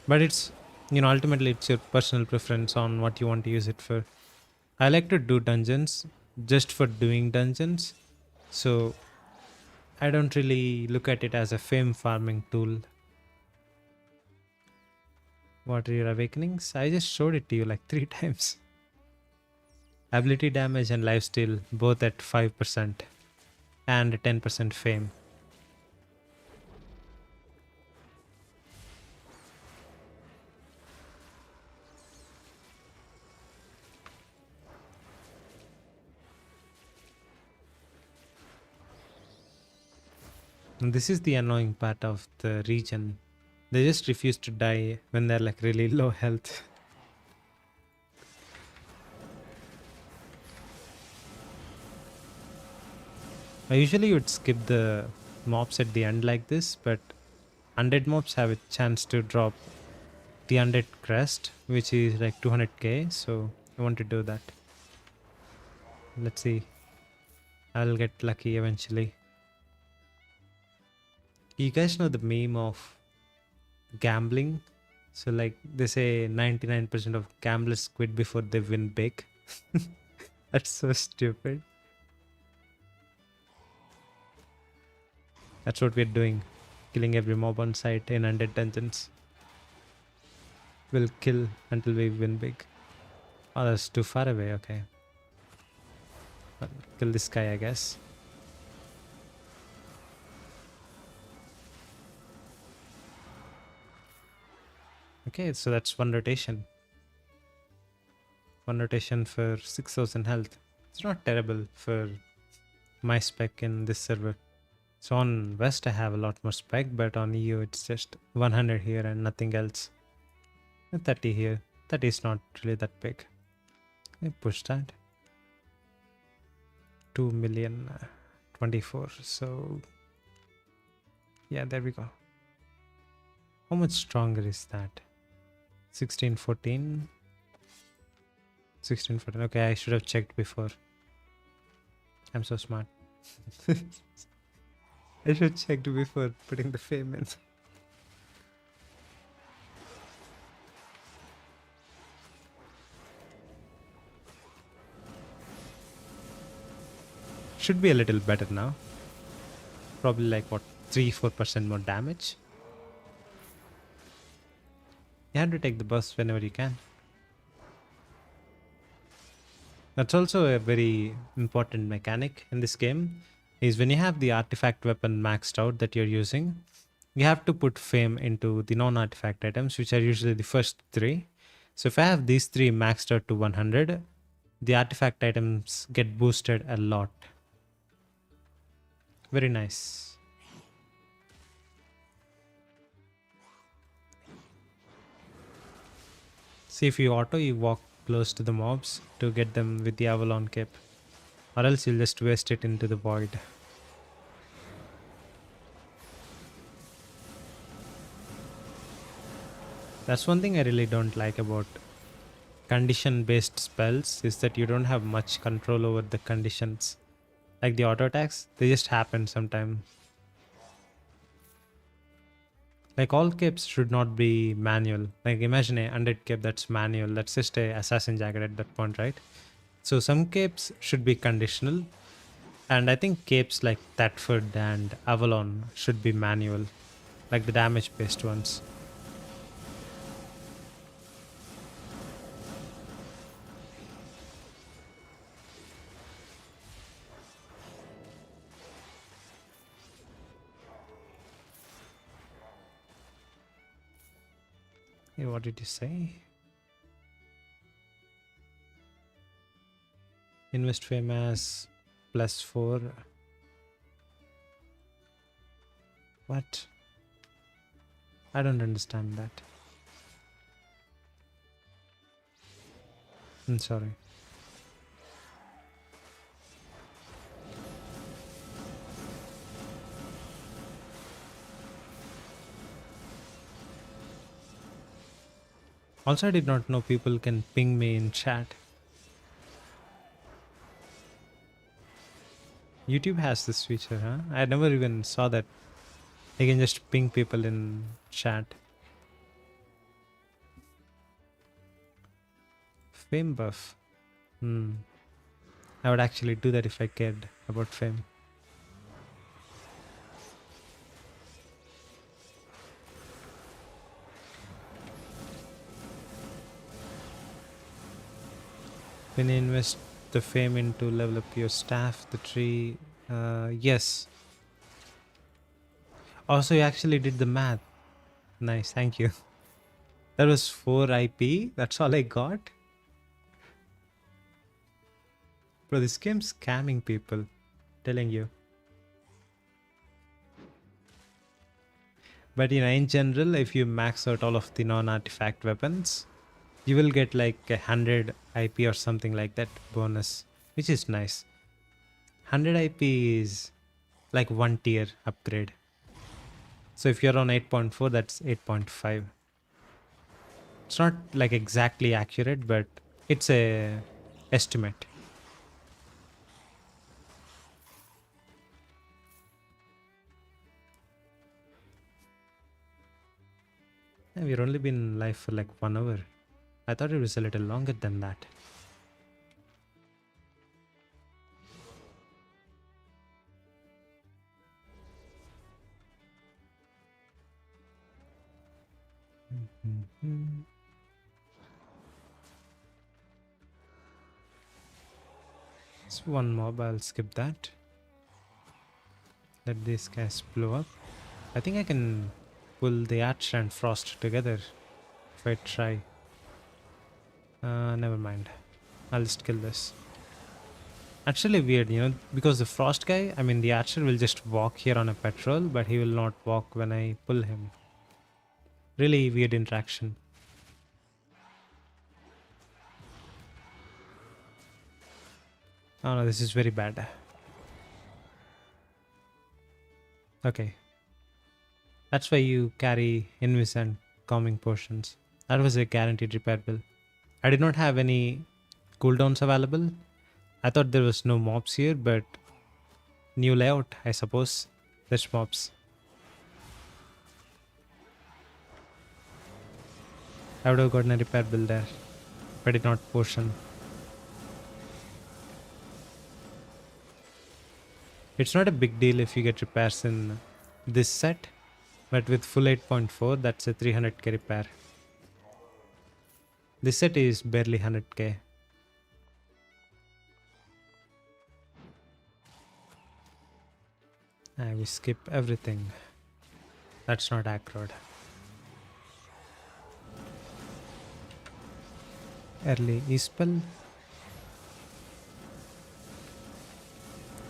But it's, ultimately it's your personal preference on what you want to use it for. I like to do dungeons just for doing dungeons. So I don't really look at it as a fame farming tool. What are your awakenings? I just showed it to you like 3 times. Ability damage and lifesteal both at 5% and 10% fame. And this is the annoying part of the region. They just refuse to die when they're like really low health. I usually would skip the mobs at the end like this, but undead mobs have a chance to drop the undead crest, which is like 200k, so I want to do that. Let's see. I'll get lucky eventually. You guys know the meme of gambling So like they say 99% of gamblers quit before they win big. That's so stupid. That's what we're doing. Killing every mob on site in undead dungeons. We'll kill until we win big. Oh, that's too far away. Okay. Well, kill this guy, I guess. Okay, so that's one rotation. One rotation for 6000 health. It's not terrible for my spec in this server. So on West I have a lot more spec, but on EU it's just 100 here and nothing else. And 30 here. 30 is not really that big. I push that. 2 million 24. So yeah, there we go. How much stronger is that? 1614. 1614. Okay, I should have checked before. I'm so smart. I should have checked before putting the fame in. Should be a little better now. Probably like what, 3-4% more damage. You have to take the burst whenever you can. That's also a very important mechanic in this game, is when you have the artifact weapon maxed out that you're using, you have to put fame into the non-artifact items, which are usually the first three. So if I have these three maxed out to 100, the artifact items get boosted a lot. Very nice. See, if you auto, you walk close to the mobs to get them with the Avalon cape, or else you'll just waste it into the void. That's one thing I really don't like about condition based spells, is that you don't have much control over the conditions. Like the auto attacks, they just happen sometime. Like all capes should not be manual. Like imagine a undead cape that's manual. That's just a assassin jacket at that point, right? So some capes should be conditional. And I think capes like Thetford and Avalon should be manual. Like the damage based ones. Hey, what did you say? Invest fame as +4. What? I don't understand that. I'm sorry. Also, I did not know people can ping me in chat. YouTube has this feature, huh? I never even saw that. You can just ping people in chat. Fame buff. I would actually do that if I cared about fame. When you invest the fame into level up your staff, the tree. Yes. Also, you actually did the math. Nice, thank you. That was 4 IP. That's all I got. Bro, this game's scamming people. Telling you. But you know, in general, if you max out all of the non-artifact weapons, you will get like 100 IP or something like that bonus, which is nice. 100 IP is like 1 tier upgrade. So if you're on 8.4, that's 8.5. It's not like exactly accurate, but it's a estimate. Yeah, we've only been live for like 1 hour. I thought it was a little longer than that. Mhm. It's one mob, I'll skip that. Let these guys blow up. I think I can pull the Archer and Frost together if I try. Never mind. I'll just kill this. Actually weird, because the Frost guy, I mean the Archer will just walk here on a patrol, but he will not walk when I pull him. Really weird interaction. Oh no, this is very bad. Okay. That's why you carry Invis and calming potions. That was a guaranteed repair bill. I did not have any cooldowns available. I thought there was no mobs here, but new layout, I suppose. There's mobs. I would have gotten a repair bill there, but did not potion. It's not a big deal if you get repairs in this set, but with full 8.4, that's a 300k repair. This set is barely 100k. We skip everything. That's not accurate. Early E-spell.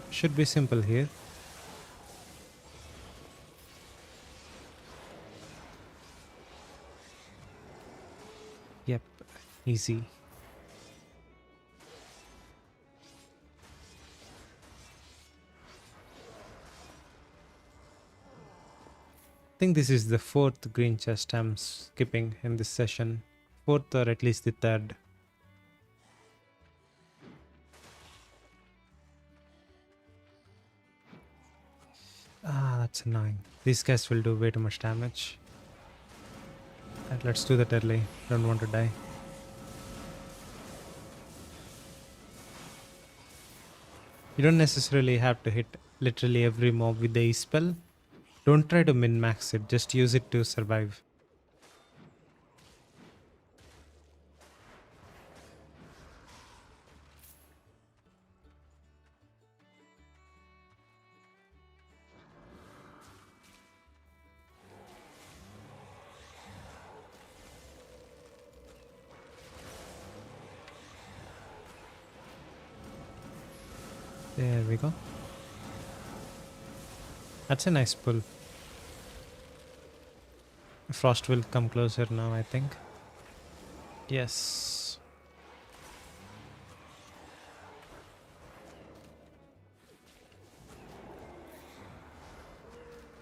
Should be simple here. Yep, easy. I think this is the fourth green chest I'm skipping in this session. Fourth or at least the third. Ah, that's annoying. These guys will do way too much damage. Right, let's do that early. Don't want to die. You don't necessarily have to hit literally every mob with the E-spell. Don't try to min-max it, just use it to survive. There we go. That's a nice pull. Frost will come closer now, I think. Yes.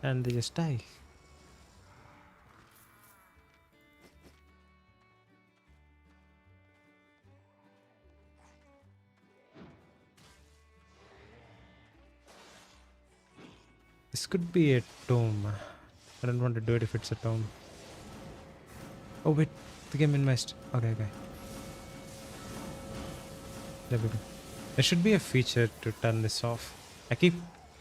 And they just die. This could be a tomb. I don't want to do it if it's a tomb. Oh wait, the game minimized. Okay, okay. There we go. There should be a feature to turn this off. I keep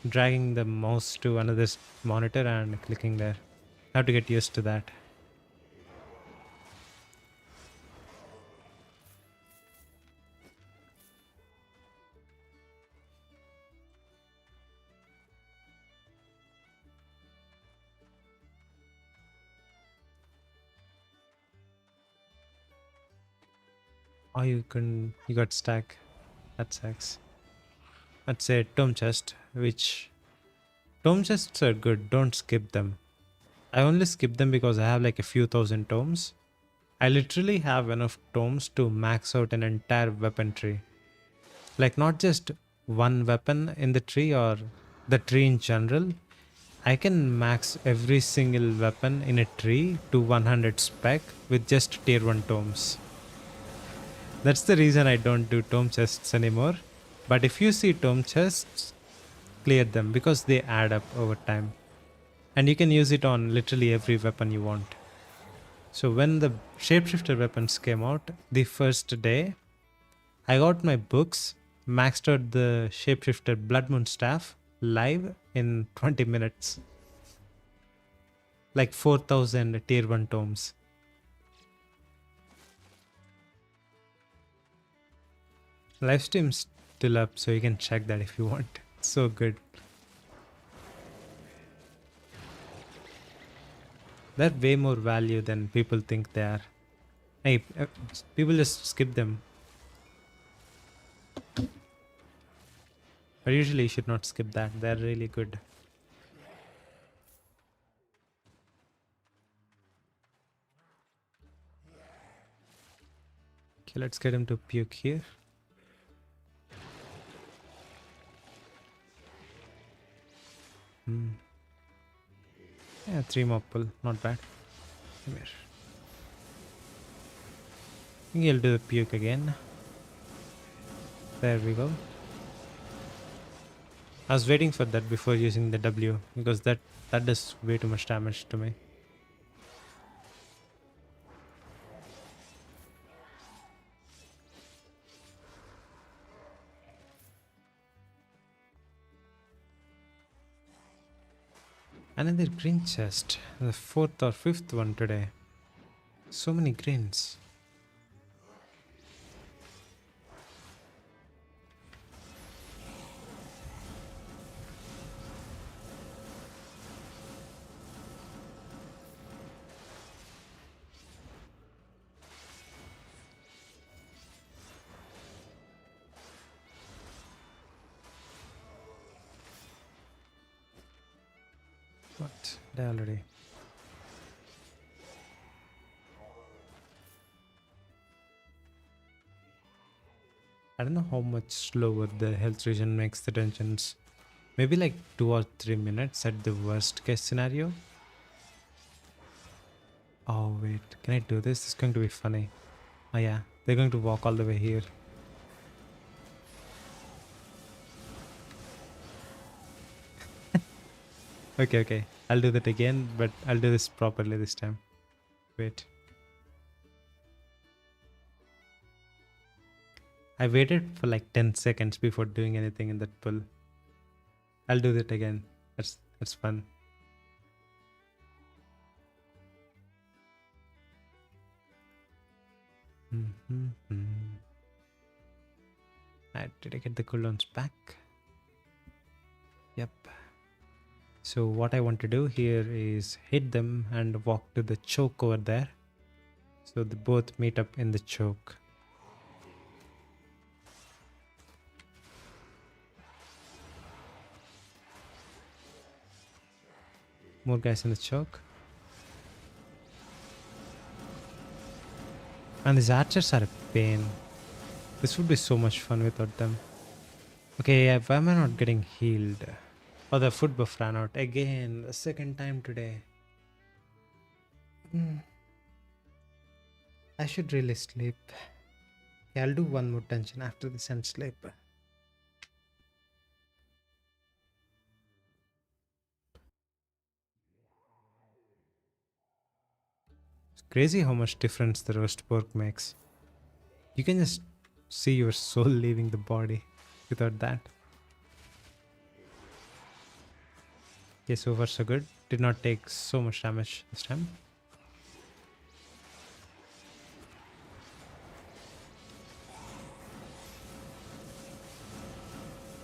dragging the mouse to another monitor and clicking there. I have to get used to that. Oh, you got stack. That sucks. That's a tomb chest, which tomb chests are good. Don't skip them. I only skip them because I have like a few thousand tomes. I literally have enough tomes to max out an entire weapon tree. Like not just one weapon in the tree or the tree in general. I can max every single weapon in a tree to 100 spec with just tier 1 tomes. That's the reason I don't do tome chests anymore. But if you see tome chests, clear them because they add up over time. And you can use it on literally every weapon you want. So when the shapeshifter weapons came out, the first day, I got my books, maxed out the shapeshifter Blood Moon staff live in 20 minutes. Like 4,000 tier 1 tomes. Live stream's still up, so you can check that if you want. So good. They're way more value than people think they are. Hey, people just skip them. But usually you should not skip that. They're really good. Okay, let's get him to puke here. Yeah, 3 more pull. Not bad. Come here. I think he'll do the puke again. There we go. I was waiting for that before using the W because that does way too much damage to me. Another green chest. The 4th or 5th one today. So many greens. What? Die already. I don't know how much slower the health regen makes the dungeons. Maybe like 2 or 3 minutes at the worst case scenario. Oh wait, can I do this? It's going to be funny. Oh yeah, they're going to walk all the way here. Okay. I'll do that again, but I'll do this properly this time. Wait. I waited for like 10 seconds before doing anything in that pull. I'll do that again. That's fun. Did I get the cooldowns back? Yep. So what I want to do here is hit them and walk to the choke over there. So they both meet up in the choke. More guys in the choke. And these archers are a pain. This would be so much fun without them. Okay, yeah, why am I not getting healed? Oh, the foot buff ran out again. The second time today. I should really sleep. Yeah, I'll do one more dungeon after this and sleep. It's crazy how much difference the roast pork makes. You can just see your soul leaving the body without that. Okay, so far so good. Did not take so much damage this time.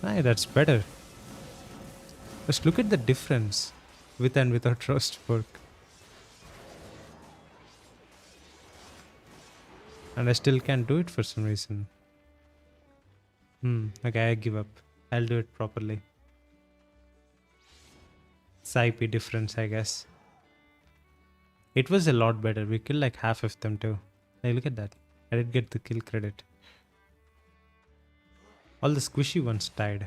Aye, that's better. Just look at the difference with and without roast pork. And I still can't do it for some reason. Okay, I give up. I'll do it properly. It's IP difference, I guess. It was a lot better. We killed like half of them too. Hey, look at that. I did get the kill credit. All the squishy ones died.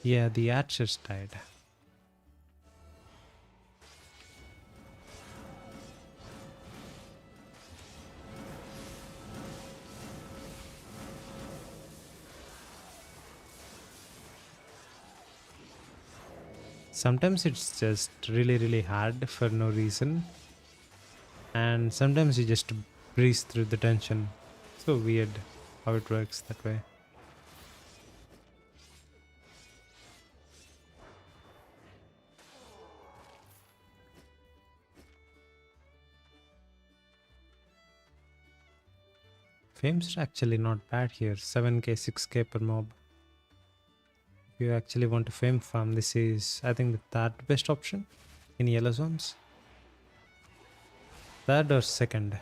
Yeah, the archers died. Sometimes it's just really, really hard for no reason, and sometimes you just breeze through the tension. So weird how it works that way. Fame's actually not bad here. 7k, 6k per mob. If you actually want a fame farm, this is, I think, the third best option in yellow zones. Third or second.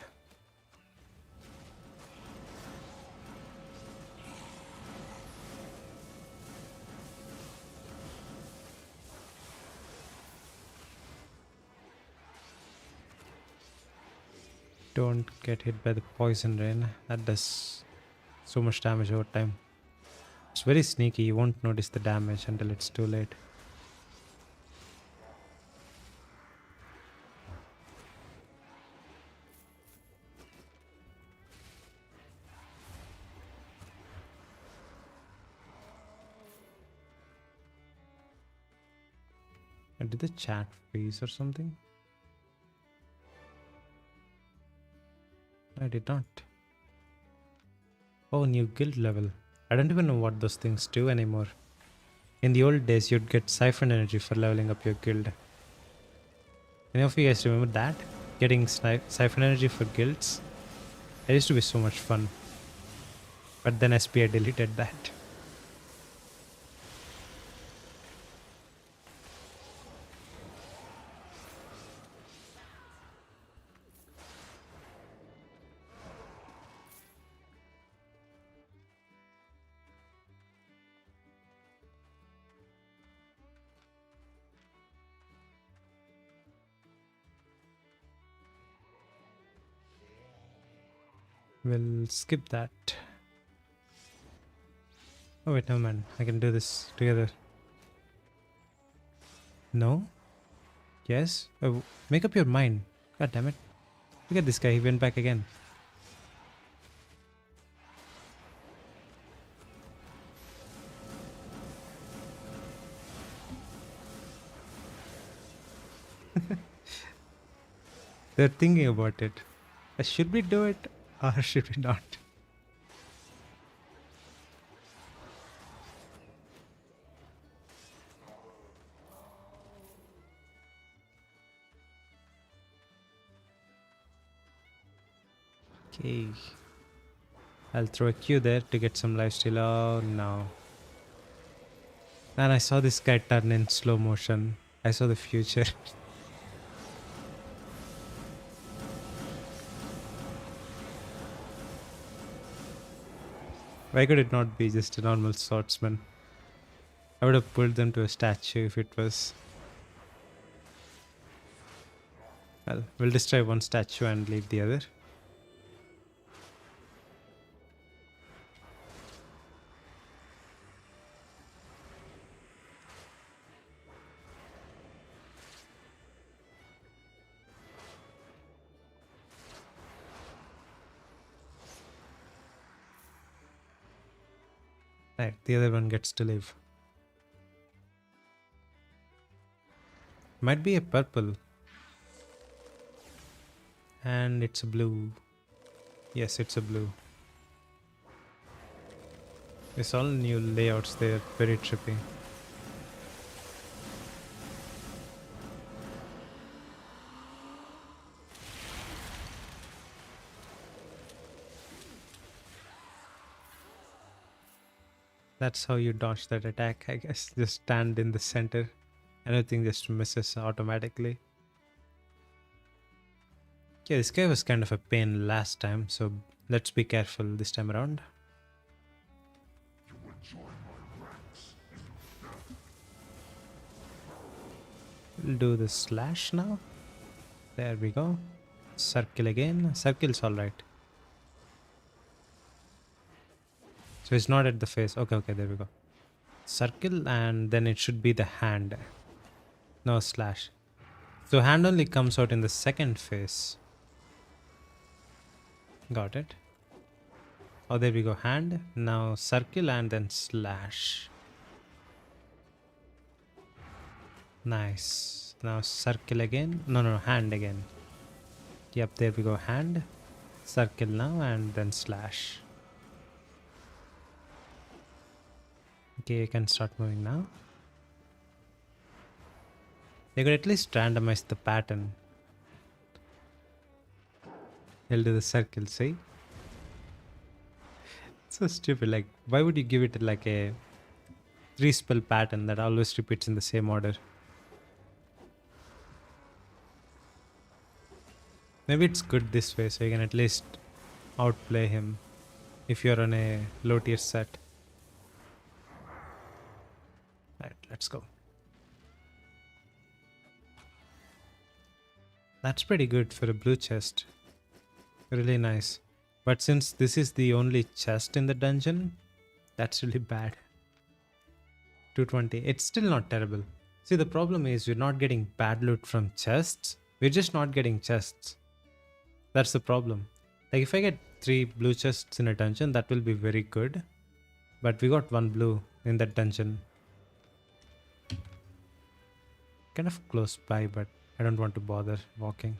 Don't get hit by the poison rain. That does so much damage over time. It's very sneaky. You won't notice the damage until it's too late. Did the chat freeze or something? I did not. Oh, new guild level. I don't even know what those things do anymore. In the old days, you'd get siphon energy for leveling up your guild. Any of you guys remember that? Getting siphon energy for guilds? It used to be so much fun. But then SPI deleted that. We'll skip that. Oh wait, no man. I can do this together. No? Yes? Oh, make up your mind. God damn it. Look at this guy. He went back again. They're thinking about it. Should we do it or should we not? Okay. I'll throw a Q there to get some lifesteal. Oh no. And I saw this guy turn in slow motion. I saw the future. Why could it not be just a normal swordsman? I would have pulled them to a statue if it was. Well, we'll destroy one statue and leave the other. Right, the other one gets to live. Might be a purple. And it's a blue. Yes, it's a blue. It's all new layouts there, very trippy. That's how you dodge that attack, I guess. Just stand in the center. Anything just misses automatically. Yeah, this guy was kind of a pain last time, so let's be careful this time around. We'll do the slash now. There we go. Circle again. Circle's alright. So it's not at the face. Okay, there we go. Circle and then it should be the hand. No slash. So hand only comes out in the second phase. Got it. Oh, there we go. Hand. Now circle and then slash. Nice. Now circle again. No, no, no, hand again. Yep, there we go. Hand. Circle now and then slash. Okay, you can start moving now. You could at least randomize the pattern. He'll do the circle, see? So stupid. Like, why would you give it like a 3 spell pattern that always repeats in the same order? Maybe it's good this way, so you can at least outplay him if you're on a low tier set. Right, let's go. That's pretty good for a blue chest. Really nice. But since this is the only chest in the dungeon, that's really bad. 220. It's still not terrible. See, the problem is we're not getting bad loot from chests. We're just not getting chests. That's the problem. Like if I get 3 blue chests in a dungeon, that will be very good. But we got 1 blue in that dungeon. Kind of close by, but I don't want to bother walking.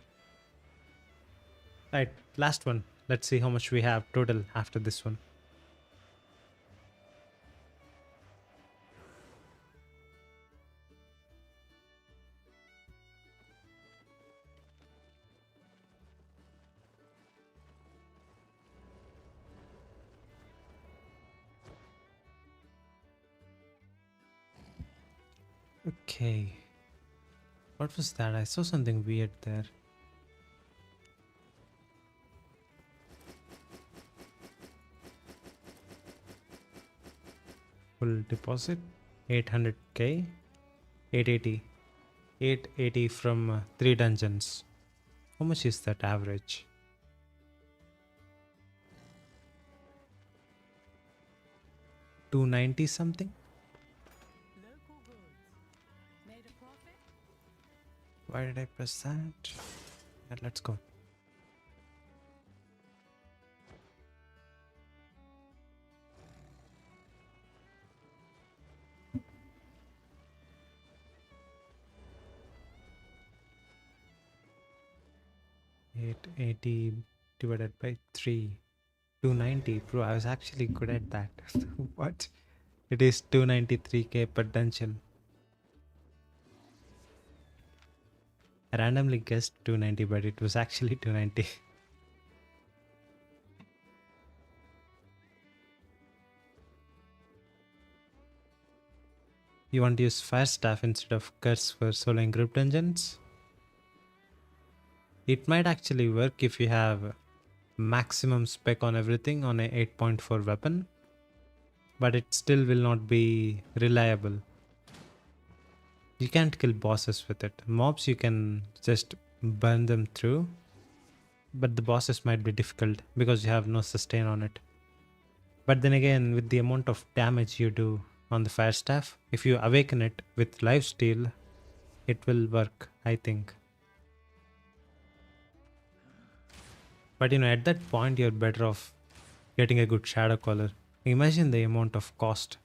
Right, last one. Let's see how much we have total after this one. Okay. What was that? I saw something weird there. Full deposit 800k, 880, 880 from 3 dungeons. How much is that average? 290 something? Local goods. Made a profit? Why did I press that? Yeah, let's go. Eight eighty divided by 3. 290. Bro, I was actually good at that. What? It is 293k per dungeon. I randomly guessed 290, but it was actually 290. You want to use Fire Staff instead of Curse for soloing group dungeons? It might actually work if you have maximum spec on everything on a 8.4 weapon, but it still will not be reliable. You can't kill bosses with it. Mobs you can just burn them through, but the bosses might be difficult because you have no sustain on it. But then again, with the amount of damage you do on the Fire Staff, if you awaken it with Lifesteal, it will work, I think. But at that point you're better off getting a good Shadow Caller. Imagine the amount of cost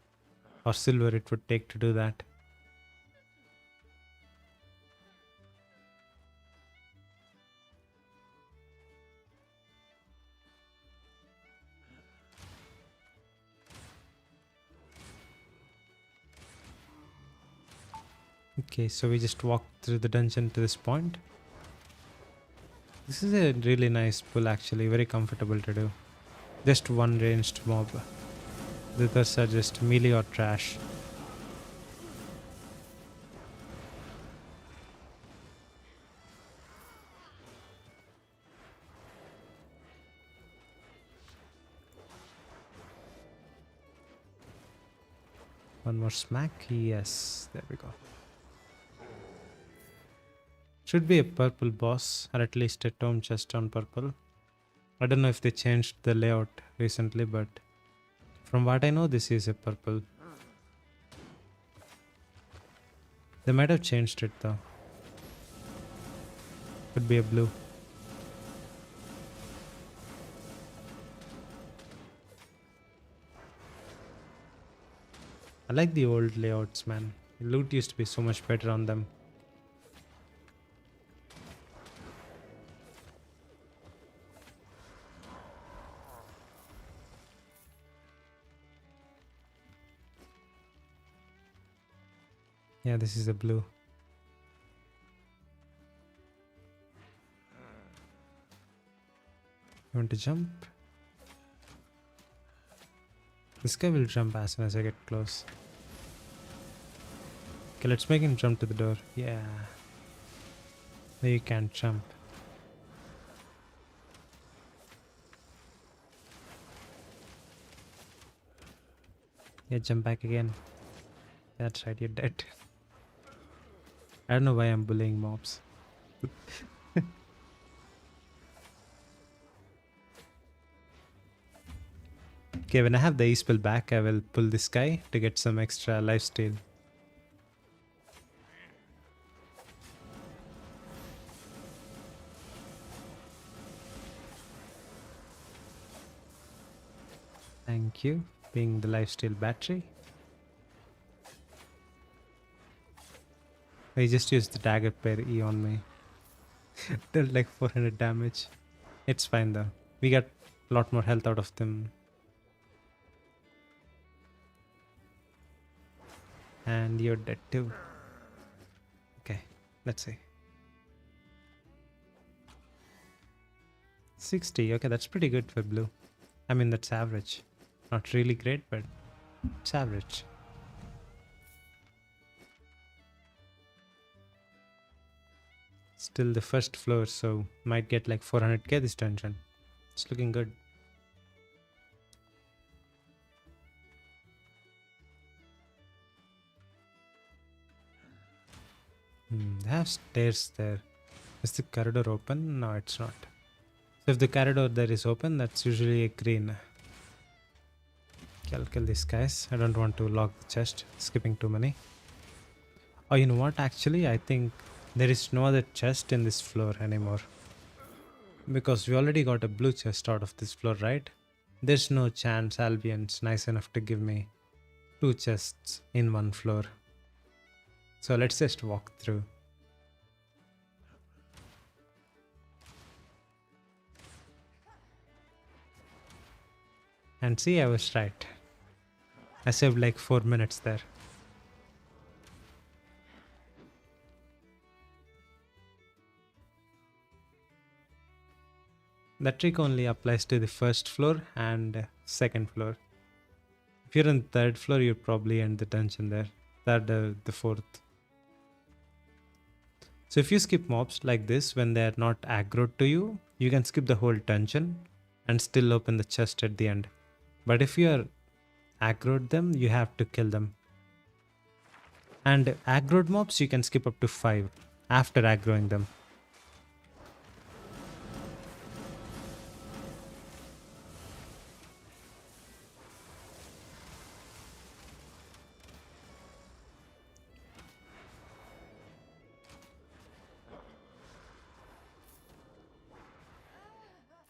or silver it would take to do that. Okay, so we just walked through the dungeon to this point. This is a really nice pull actually, very comfortable to do. Just one ranged mob. The others are just melee or trash. One more smack. Yes, there we go. Should be a purple boss, or at least a tome chest on purple. I don't know if they changed the layout recently, but from what I know, this is a purple. They might have changed it though. Could be a blue. I like the old layouts, man. Loot used to be so much better on them. Yeah, this is a blue. You want to jump? This guy will jump as soon as I get close. Okay, let's make him jump to the door. Yeah. No, you can't jump. Yeah, jump back again. That's right, you're dead. I don't know why I'm bullying mobs. Okay, when I have the e-spell back, I will pull this guy to get some extra lifesteal. Thank you, being the lifesteal battery. I just used the dagger pair E on me. Dealt like 400 damage. It's fine though. We got a lot more health out of them. And you're dead too. Okay, let's see. 60, okay, that's pretty good for blue. I mean, that's average. Not really great, but it's average. Still the first floor, so might get like 400k this dungeon. It's looking good. They have stairs there. Is the corridor open? No, it's not. So if the corridor there is open, that's usually a green. Okay, I'll kill these guys. I don't want to lock the chest. Skipping too many. Oh, you know what? Actually, I think there is no other chest in this floor anymore. Because we already got a blue chest out of this floor, right? There's no chance Albion's nice enough to give me 2 chests in one floor. So let's just walk through. And see, I was right. I saved like 4 minutes there. That trick only applies to the first floor and second floor. If you're on the third floor, you'll probably end the dungeon there. The fourth. So if you skip mobs like this when they are not aggroed to you, you can skip the whole dungeon and still open the chest at the end. But if you are aggroed them, you have to kill them. And aggroed mobs, you can skip up to 5 after aggroing them.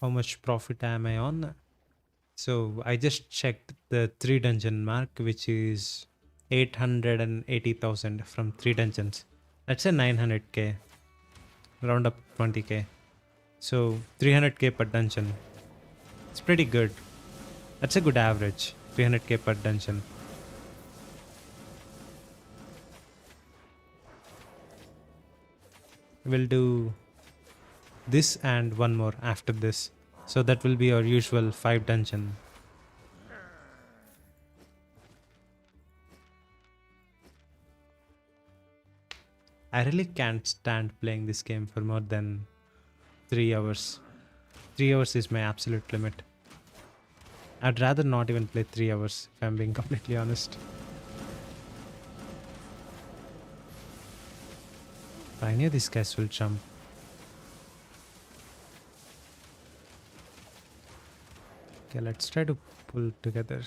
How much profit am I on? So I just checked the 3 dungeon mark, which is 880,000 from 3 dungeons. Let's say 900k, round up 20k. So 300k per dungeon. It's pretty good. That's a good average, 300k per dungeon. We'll do this and one more after this. So that will be our usual 5 dungeon. I really can't stand playing this game for more than 3 hours. 3 hours is my absolute limit. I'd rather not even play 3 hours if I'm being completely honest. I knew these guys will jump. Okay, let's try to pull together.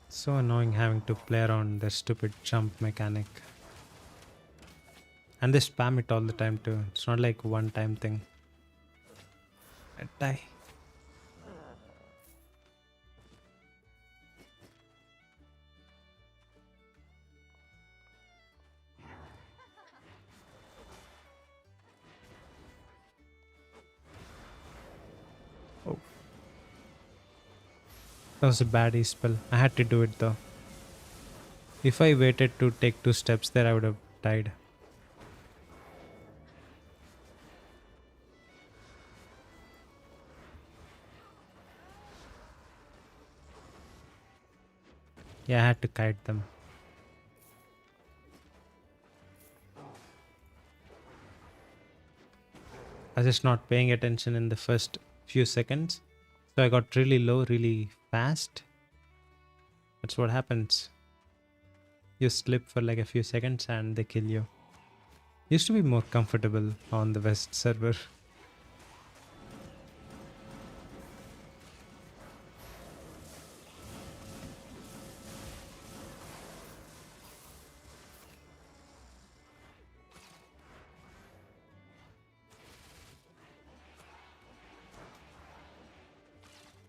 So annoying having to play around the stupid jump mechanic. And they spam it all the time too. It's not like one time thing. Die. Oh, that was a bad spell. I had to do it though. If I waited to take 2 steps there, I would have died. Yeah, I had to kite them. I was just not paying attention in the first few seconds. So I got really low really fast. That's what happens. You slip for like a few seconds and they kill you. Used to be more comfortable on the West server.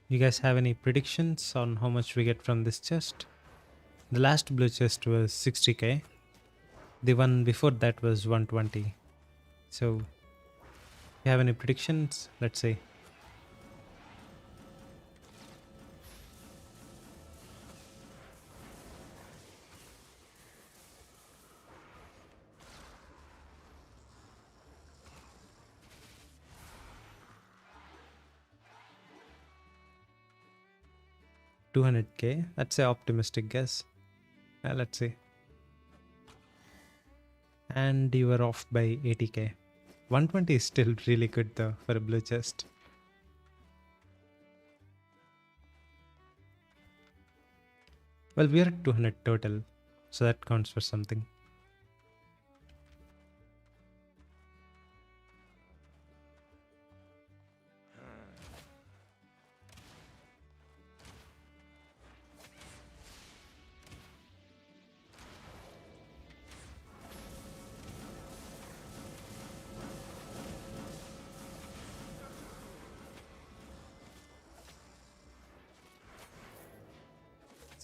You guys have any predictions on how much we get from this chest? The last blue chest was 60k. The one before that was 120. So, you have any predictions? Let's see. $200k. That's an optimistic guess. Let's see. And you were off by 80k. 120 is still really good though for a blue chest. Well, we are at 200 total, so that counts for something.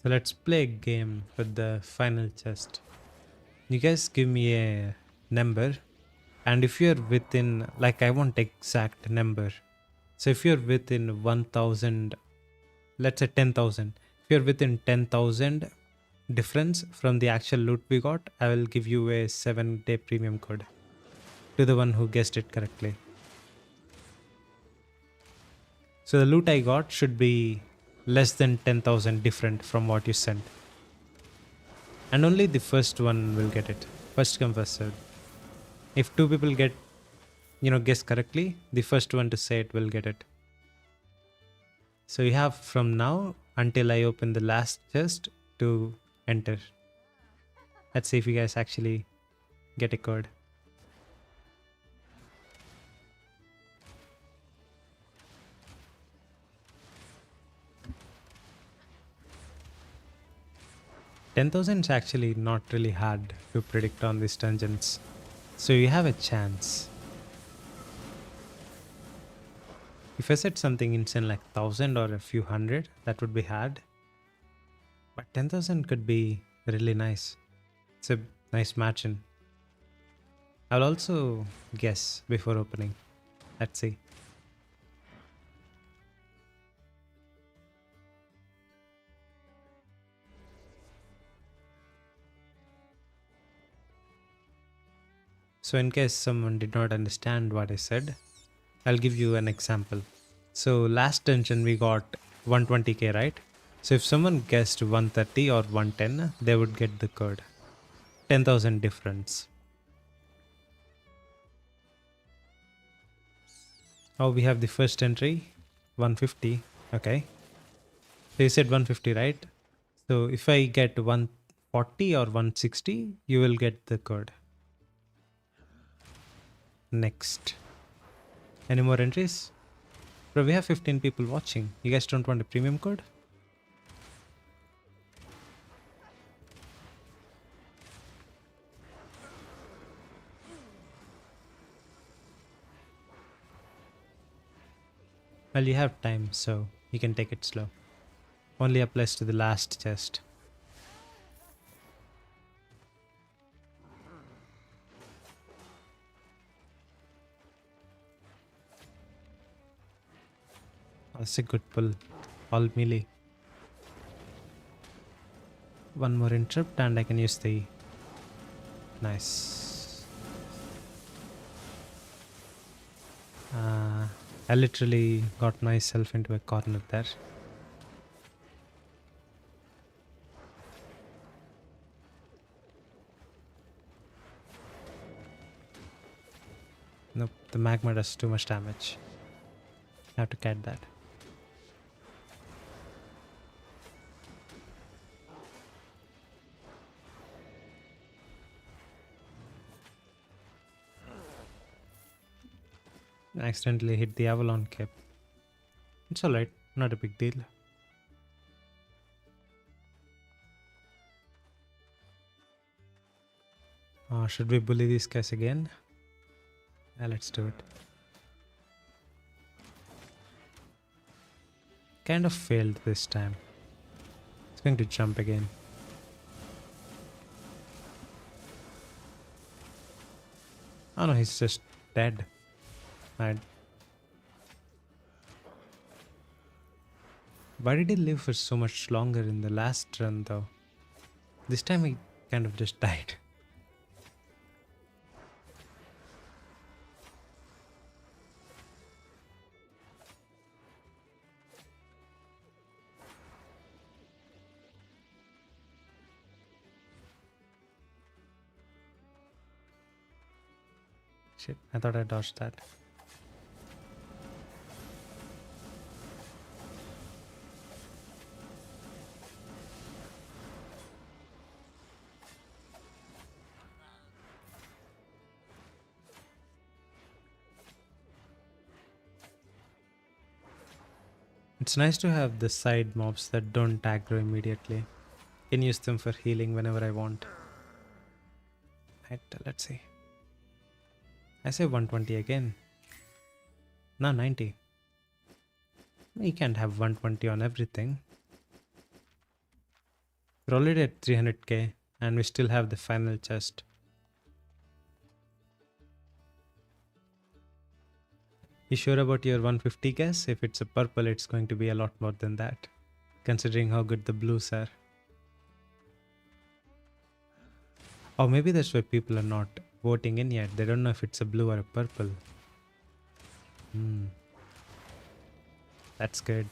So let's play a game with the final chest. You guys give me a number, and if you're within, like, I want exact number. So if you're within 1000, let's say 10,000. If you're within 10,000 difference from the actual loot we got, I will give you a 7-day premium code to the one who guessed it correctly. So the loot I got should be less than 10,000 different from what you sent. And only the first one will get it. First come, first served. If 2 people get, guess correctly, the first one to say it will get it. So you have from now until I open the last chest to enter. Let's see if you guys actually get a code. $10,000 is actually not really hard to predict on these dungeons. So you have a chance. If I said something insane like 1,000 or a few hundred, that would be hard. But 10,000 could be really nice. It's a nice margin. I'll also guess before opening. Let's see. So in case someone did not understand what I said, I'll give you an example. So last dungeon we got 120k, right? So if someone guessed 130 or 110, they would get the code. 10,000 difference. Oh, we have the first entry, 150. Okay. So you said 150, right? So if I get 140 or 160, you will get the code. Next. Any more entries? Bro, we have 15 people watching. You guys don't want a premium code? Well, you have time, so you can take it slow. Only applies to the last chest. That's a good pull. All melee. One more interrupt and I can use the... Nice. I literally got myself into a corner there. Nope, the magma does too much damage. I have to cat that. I accidentally hit the Avalon cap. It's alright, not a big deal. Should we bully these guys again? Yeah, let's do it. Kind of failed this time. It's going to jump again. Oh no, he's just dead. Right. Why did he live for so much longer in the last run though? This time he kind of just died. Shit, I thought I dodged that. It's nice to have the side mobs that don't aggro immediately. Can use them for healing whenever I want. Right, let's see. I say 120 again. No, 90. You can't have 120 on everything. We're already at 300k and we still have the final chest. You sure about your 150 guess? If it's a purple, it's going to be a lot more than that, considering how good the blues are. Or maybe that's why people are not voting in yet. They don't know if it's a blue or a purple. That's good.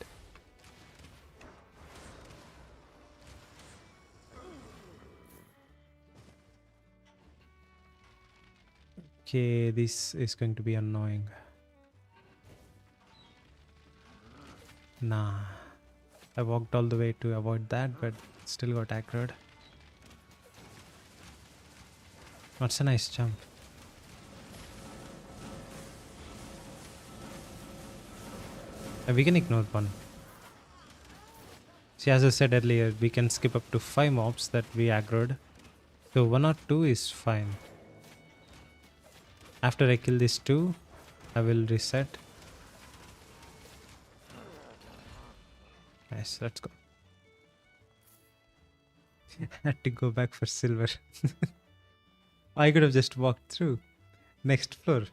Okay, this is going to be annoying. Nah. I walked all the way to avoid that, but still got aggroed. That's a nice jump. We can ignore one. See, as I said earlier, we can skip up to 5 mobs that we aggroed. So 1 or 2 is fine. After I kill these 2, I will reset. Nice, let's go. Had to go back for silver. I could have just walked through. Next floor.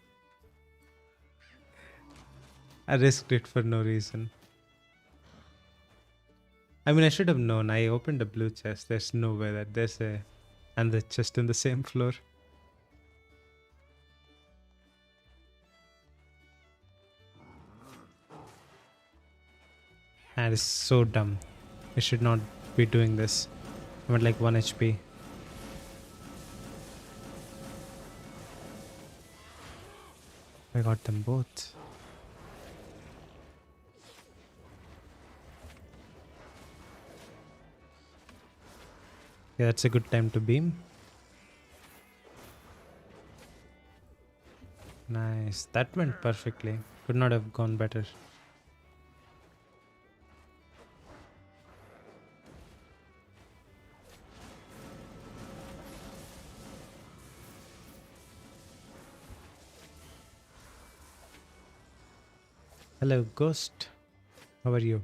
I risked it for no reason. I mean, I should have known. I opened a blue chest. There's no way that there's a... And the chest in the same floor. That is so dumb. I should not be doing this. I'm at like 1 HP. I got them both. Yeah, that's a good time to beam. Nice. That went perfectly. Could not have gone better. Hello, Ghost. How are you?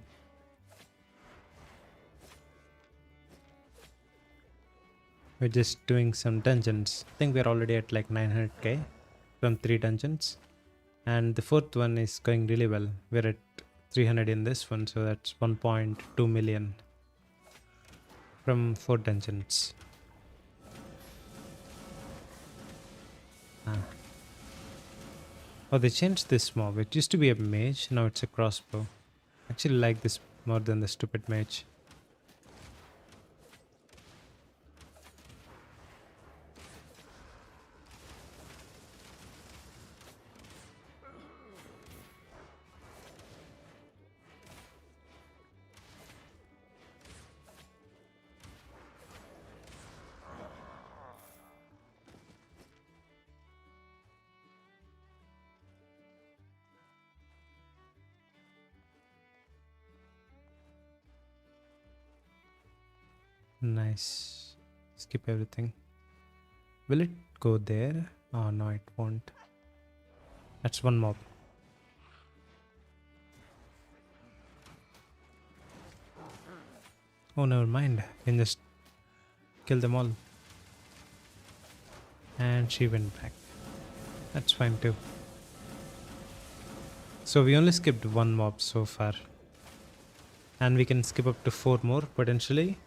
We're just doing some dungeons. I think we're already at like 900k from 3 dungeons. And the fourth one is going really well. We're at 300 in this one, so that's 1.2 million from 4 dungeons. Ah. Oh, they changed this mob. It used to be a mage, now it's a crossbow. I actually like this more than the stupid mage. Nice. Skip everything. Will it go there? Oh no, it won't. That's one mob. Oh, never mind. Can just kill them all. And she went back. That's fine too. So we only skipped one mob so far. And we can skip up to 4 more potentially.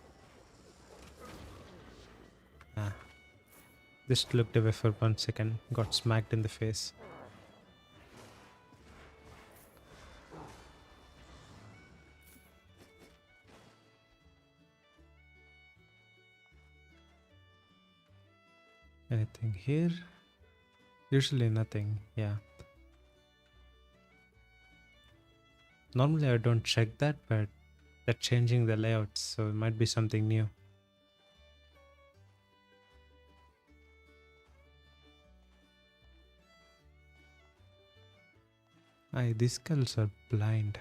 Ah. Just looked away for 1 second. Got smacked in the face. Anything here? Usually nothing. Yeah. Normally I don't check that, but they're changing the layouts, so it might be something new. Aye, these girls are blind.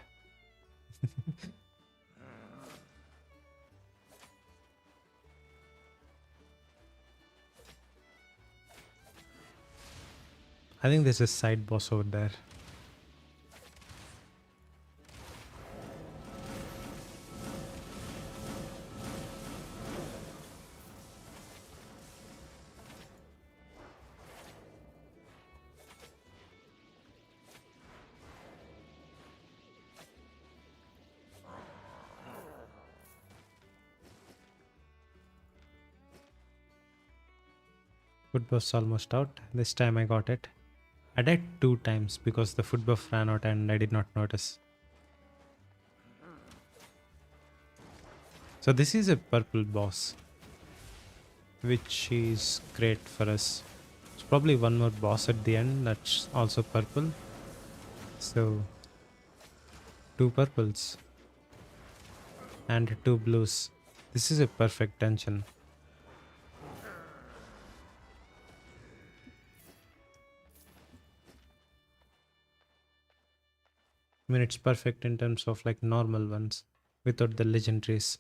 I think there's a side boss over there. Food buff's almost out. This time I got it. I died 2 times because the food buff ran out and I did not notice. So this is a purple boss, which is great for us. It's probably one more boss at the end that's also purple. So 2 purples and 2 blues. This is a perfect dungeon. I mean, it's perfect in terms of like normal ones without the legendaries.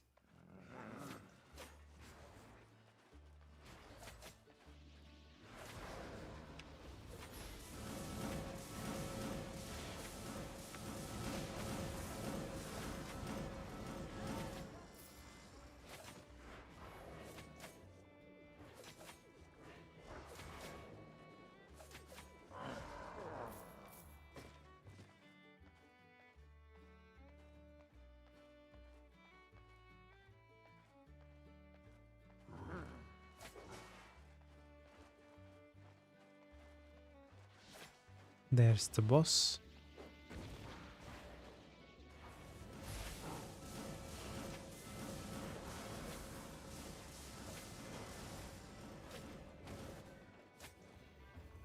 There's the boss.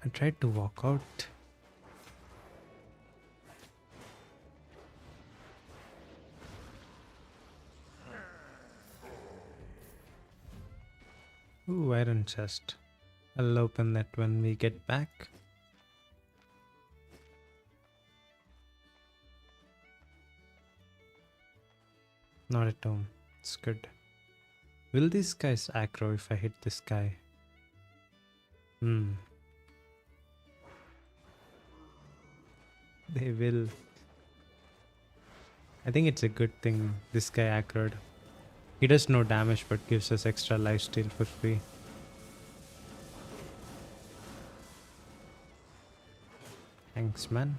I tried to walk out. Ooh, iron chest. I'll open that when we get back. Not at home. It's good. Will these guys aggro if I hit this guy? They will. I think it's a good thing this guy aggroed. He does no damage but gives us extra lifesteal for free. Thanks, man.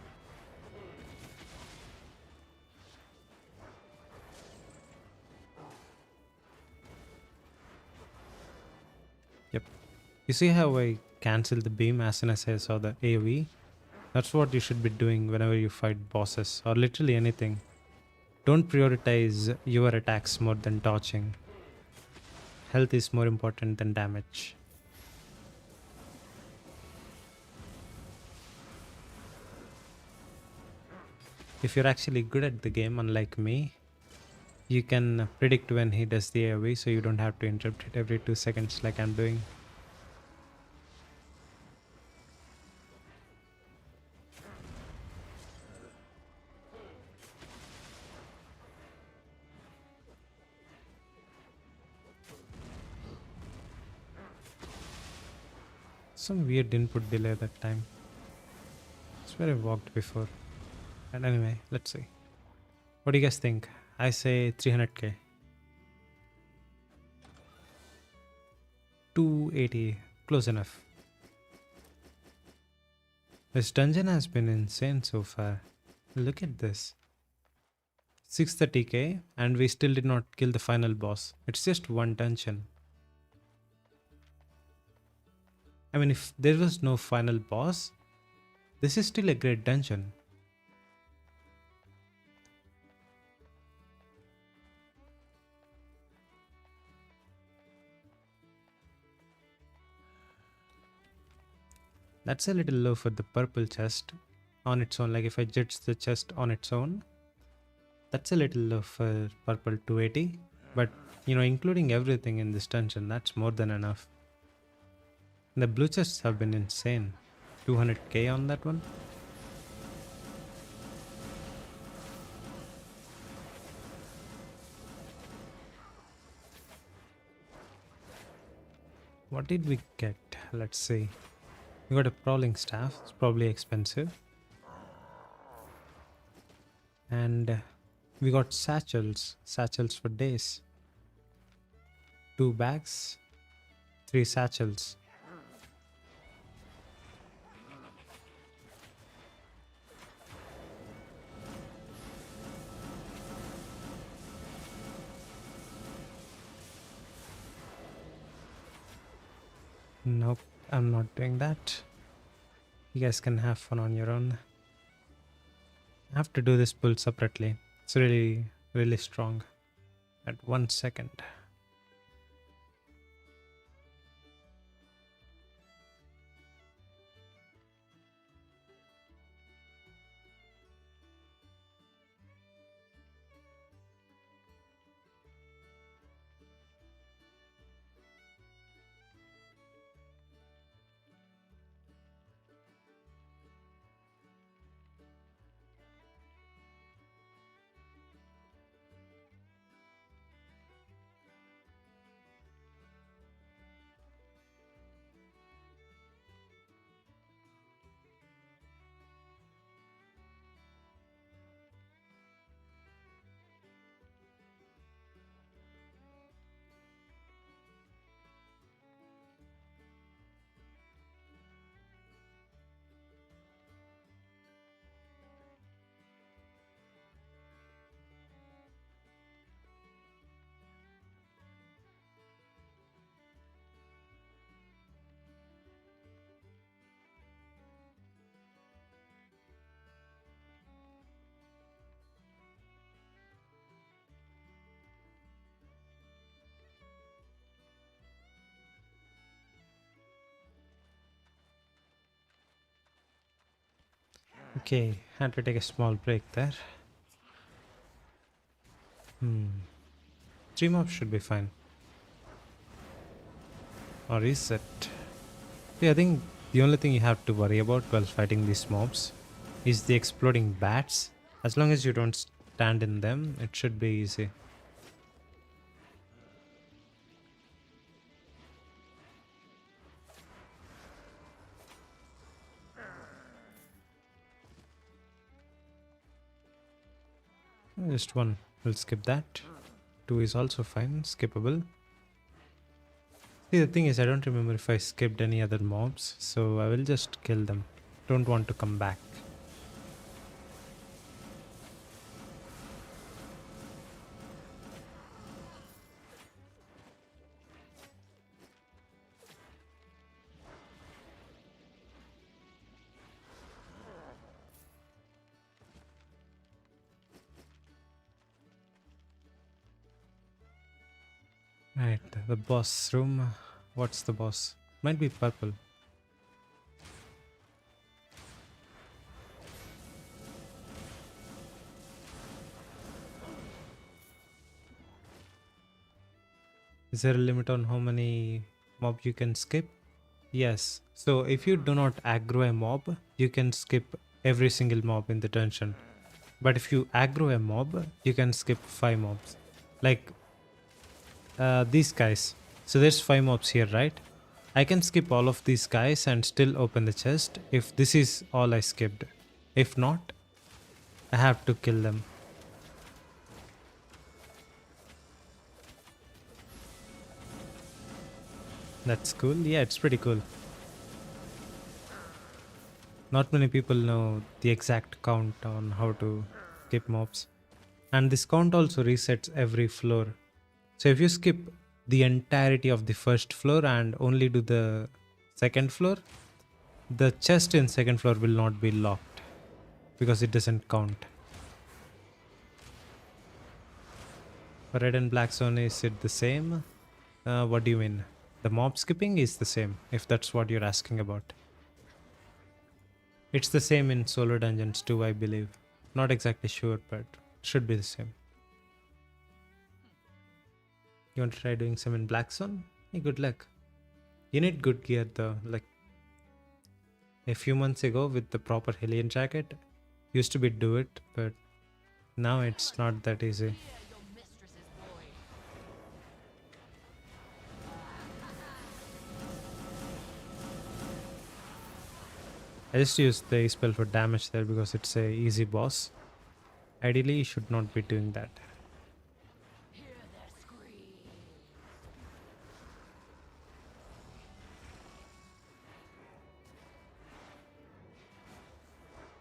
Yep. You see how I cancelled the beam as soon as I saw the AoE? That's what you should be doing whenever you fight bosses or literally anything. Don't prioritize your attacks more than dodging. Health is more important than damage. If you're actually good at the game, unlike me, you can predict when he does the AoE so you don't have to interrupt it every 2 seconds like I'm doing. Some weird input delay that time. It's where I walked before. And anyway, let's see. What do you guys think? I say 300k. 280. Close enough. This dungeon has been insane so far. Look at this. 630k and we still did not kill the final boss. It's just one dungeon. I mean, if there was no final boss, this is still a great dungeon. That's a little low for the purple chest on its own. Like if I judge the chest on its own, that's a little low for purple 280. But including everything in this dungeon, that's more than enough. The blue chests have been insane. 200k on that one. What did we get? Let's see. We got a prowling staff. It's probably expensive. And we got satchels. Satchels for days. 2 bags. 3 satchels. Nope, I'm not doing that. You guys can have fun on your own. I have to do this pull separately. It's really, really strong. At 1 second. Okay, had to take a small break there. 3 mobs should be fine. Or is it? Yeah, I think the only thing you have to worry about while fighting these mobs is the exploding bats. As long as you don't stand in them, it should be easy. Just one. We'll skip that. 2 is also fine. Skippable. See, the thing is, I don't remember if I skipped any other mobs, so I will just kill them. Don't want to come back. Right, the boss room. What's the boss? Might be purple. Is there a limit on how many mob you can skip? Yes. So if you do not aggro a mob, you can skip every single mob in the dungeon. But if you aggro a mob, you can skip 5 mobs. Like these guys. So there's 5 mobs here, right? I can skip all of these guys and still open the chest if this is all I skipped. If not, I have to kill them. That's cool. Yeah, it's pretty cool. Not many people know the exact count on how to skip mobs. And this count also resets every floor. So if you skip the entirety of the first floor and only do the second floor, the chest in second floor will not be locked because it doesn't count. For red and black zone, is it the same? What do you mean? The mob skipping is the same, if that's what you're asking about. It's the same in solo dungeons too, I believe. Not exactly sure, but should be the same. You want to try doing some in black zone? Hey, good luck. You need good gear though. Like a few months ago with the proper Hellion jacket, used to be do it, but now it's not that easy. I just used the spell for damage there because it's a easy boss. Ideally, you should not be doing that.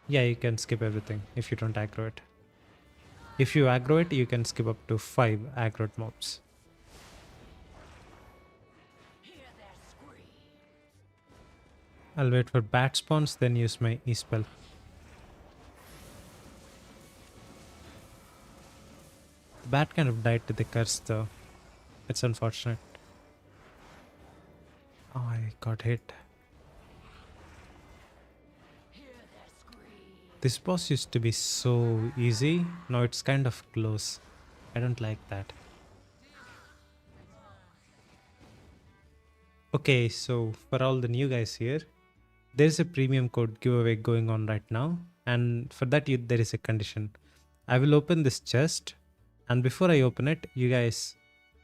Yeah, you can skip everything if you don't aggro it. If you aggro it, you can skip up to 5 aggroed mobs. I'll wait for bat spawns, then use my E-spell. The bat kind of died to the curse though. It's unfortunate. Oh, I got hit. This boss used to be so easy. Now it's kind of close. I don't like that. Okay, so for all the new guys here, there's a premium code giveaway going on right now. And for that, there is a condition. I will open this chest. And before I open it, you guys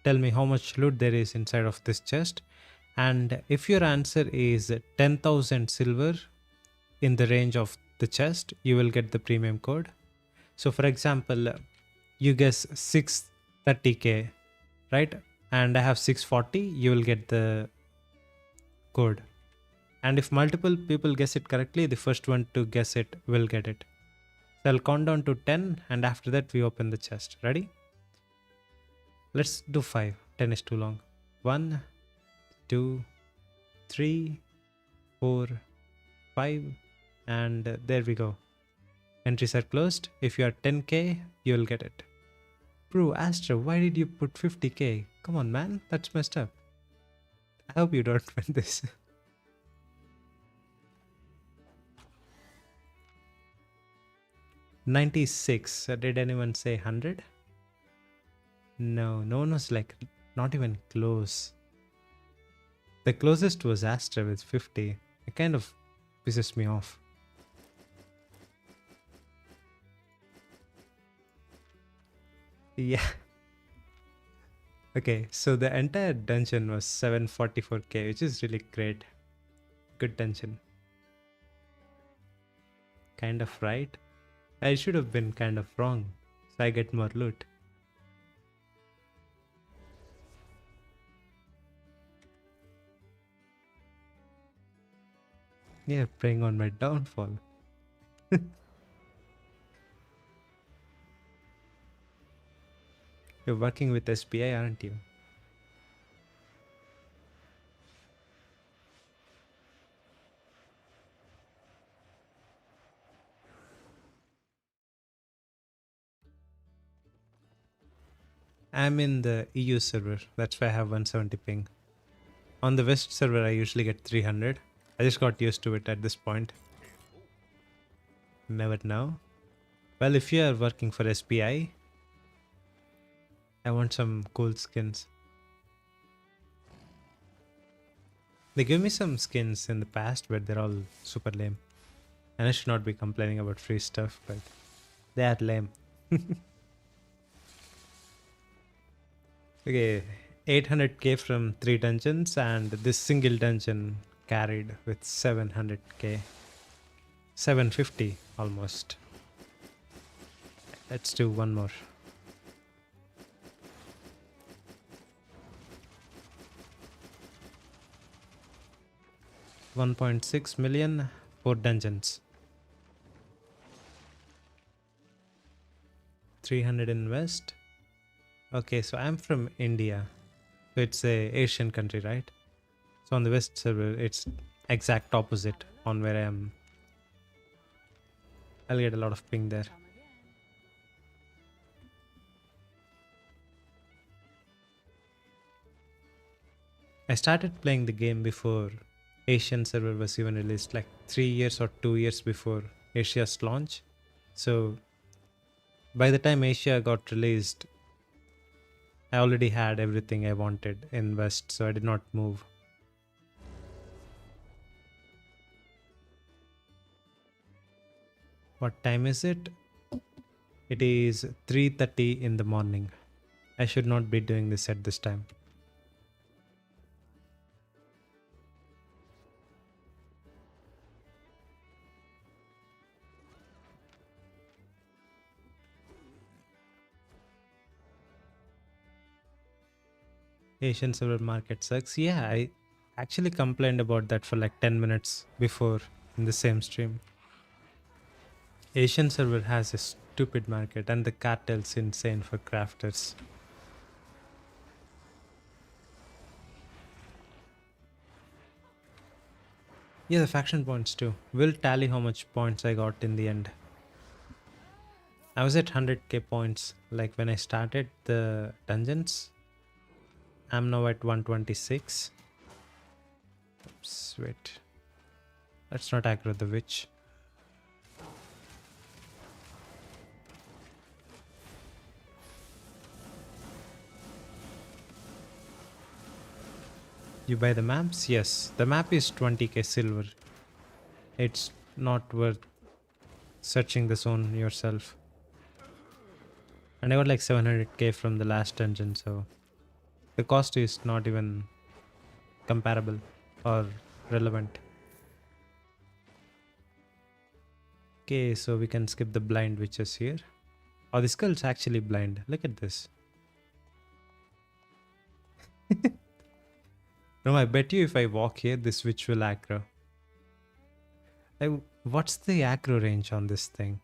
tell me how much loot there is inside of this chest. And if your answer is 10,000 silver in the range of the chest, you will get the premium code. So for example, you guess 630k, right? And I have 640, you will get the code. And if multiple people guess it correctly, the first one to guess it will get it. So I'll count down to 10 and after that we open the chest. Ready? Let's do 5. 10 is too long. 1, 2, 3, 4, 5 and there we go. Entries are closed. If you are 10k, you will get it. Bro, Astra, why did you put 50k? Come on, man. That's messed up. I hope you don't win this. $96. Did anyone say 100? No, no one was like not even close. The closest was Astra with 50. It kind of pisses me off. Yeah. Okay, so the entire dungeon was 744k, which is really great. Good dungeon. Kind of right. I should have been kind of wrong. I get more loot. Yeah, preying on my downfall. You're working with SPI, aren't you? I'm in the EU server. That's why I have 170 ping. On the West server, I usually get 300. I just got used to it at this point. Never know. Well, if you are working for SPI, I want some cool skins. They gave me some skins in the past, but they're all super lame. And I should not be complaining about free stuff, but they are lame. Okay, 800k from 3 dungeons, and this single dungeon carried with 700k. 750 almost. Let's do one more. $1.6 million for dungeons. 300 invest. Okay, so I'm from India. So it's a Asian country, right? So on the West server, it's exact opposite on where I am. I'll get a lot of ping there. Come again. I started playing the game before Asian server was even released, like 3 years or 2 years before Asia's launch. So by the time Asia got released, I already had everything I wanted in West, so I did not move. What time is it? It is 3:30 in the morning. I should not be doing this at this time. Asian server market sucks. Yeah, I actually complained about that for like 10 minutes before in the same stream. Asian server has a stupid market and the cartel's insane for crafters. Yeah, the faction points too. Will tally how much points I got in the end. I was at 100k points like when I started the dungeons. I'm now at 126. Oops, wait. Let's not aggro the witch. You buy the maps? Yes. The map is 20k silver. It's not worth searching the zone yourself. And I got like 700k from the last dungeon, so the cost is not even comparable or relevant. Okay, so we can skip the blind witches here. Oh, the skull's actually blind. Look at this. No, I bet you if I walk here, this witch will aggro. Like, what's the aggro range on this thing?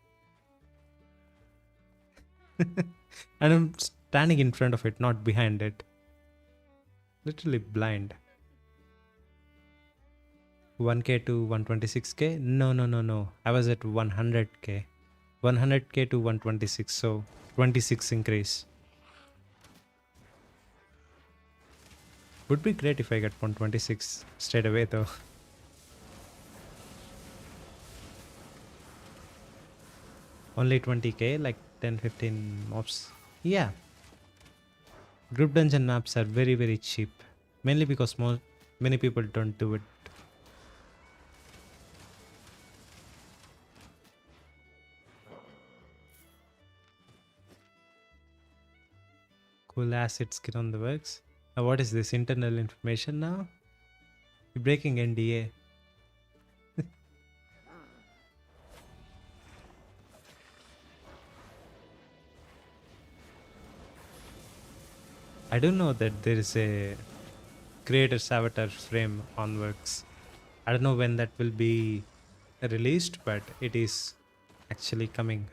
And I'm standing in front of it, not behind it. Literally blind. 1k to 126k? No, no, no, no. I was at 100k. 100k to 126, so 26 increase. Would be great if I get 126 straight away though. Only 20k, like 10-15 mobs. Yeah. Group dungeon maps are very, very cheap. Mainly because many people don't do it. Cool acid skin on the works. Now what is this? Internal information now? You're breaking NDA. I don't know that there is a creator's avatar frame on works. I don't know when that will be released, but it is actually coming.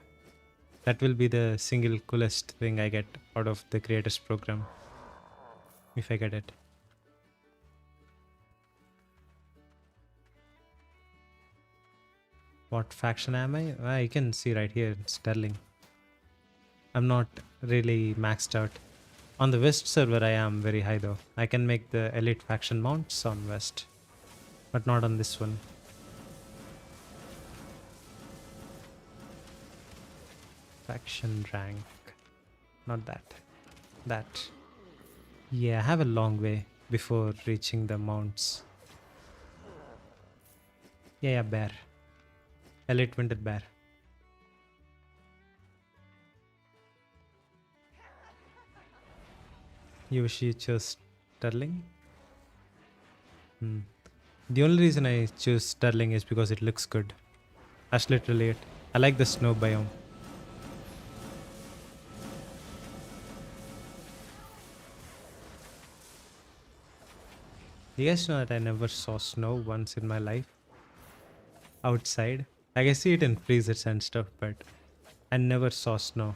That will be the single coolest thing I get out of the creators program if I get it. What faction am I? You can see right here, Sterling. I'm not really maxed out. On the West server, I am very high though. I can make the elite faction mounts on West, but not on this one. Faction rank. Not that. That. Yeah, I have a long way before reaching the mounts. Yeah, bear. Elite Winter Bear. You wish you chose Sterling? Hmm. The only reason I choose Sterling is because it looks good. That's literally it. I like the snow biome. You guys know that I never saw snow once in my life outside. Like I see it in freezers and stuff, but I never saw snow.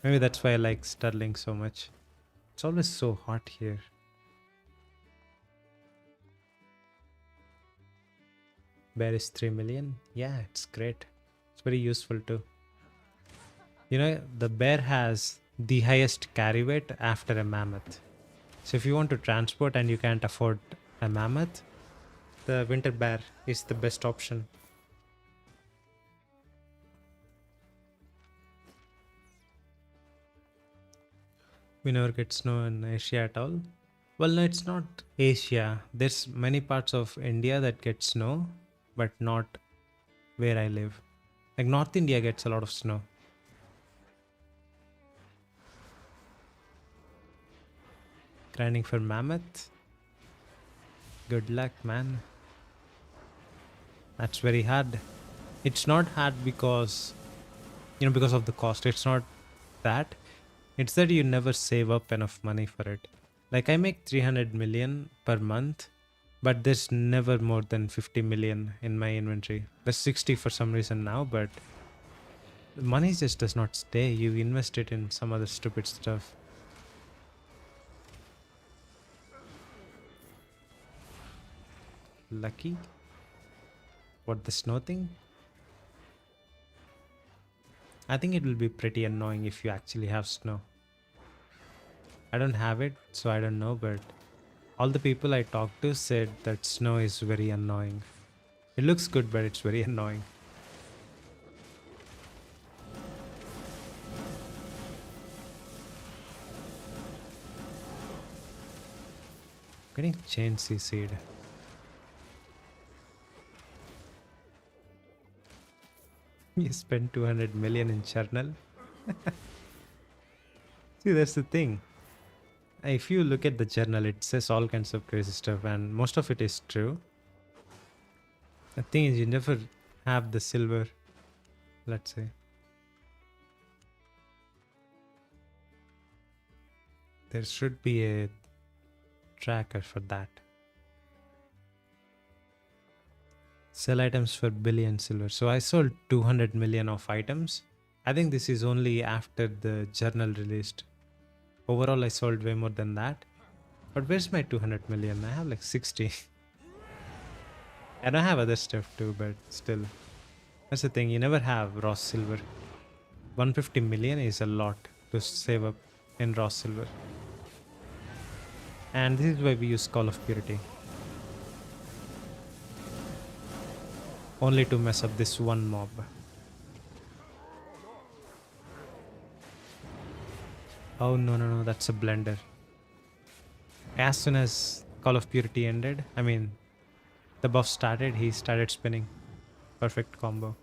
Maybe that's why I like Sterling so much. It's always so hot here. Bear is 3 million. Yeah, it's great. It's very useful too. You know, the bear has the highest carry weight after a mammoth. So if you want to transport and you can't afford a mammoth, the winter bear is the best option. We never get snow in Asia at all. Well, no, it's not Asia. There's many parts of India that get snow, but not where I live. Like North India gets a lot of snow. Grinding for mammoth. Good luck, man. That's very hard. It's not hard because, because of the cost. It's not that. It's that you never save up enough money for it. Like I make 300 million per month, but there's never more than 50 million in my inventory. There's 60 for some reason now, but the money just does not stay. You invest it in some other stupid stuff. Lucky? What, the snow thing? I think it will be pretty annoying if you actually have snow. I don't have it, so I don't know, but all the people I talked to said that snow is very annoying. It looks good, but it's very annoying. Getting chain seed. You spent 200 million in Chernal? See, that's the thing. If you look at the journal, it says all kinds of crazy stuff, and most of it is true. The thing is, you never have the silver, let's say. There should be a tracker for that. Sell items for billion silver. So I sold 200 million of items. I think this is only after the journal released. Overall, I sold way more than that. But where's my 200 million? I have like 60. And I have other stuff too, but still. That's the thing, you never have raw silver. 150 million is a lot to save up in raw silver. And this is why we use Call of Purity. Only to mess up this one mob. Oh no, that's a blender. As soon as Call of Purity ended, I mean, the buff started, he started spinning. Perfect combo.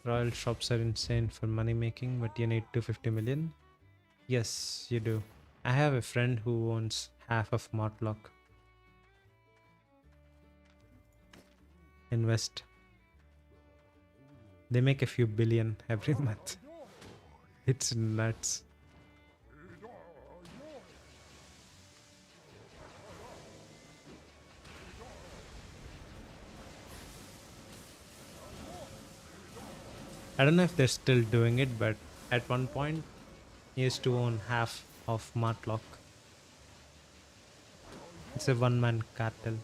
Royal shops are insane for money making, but you need 250 million. Yes, you do. I have a friend who owns half of Mortlock. Invest. They make a few billion every month. It's nuts. I don't know if they're still doing it, but at one point, he used to own half of Matlock. It's a one-man cartel.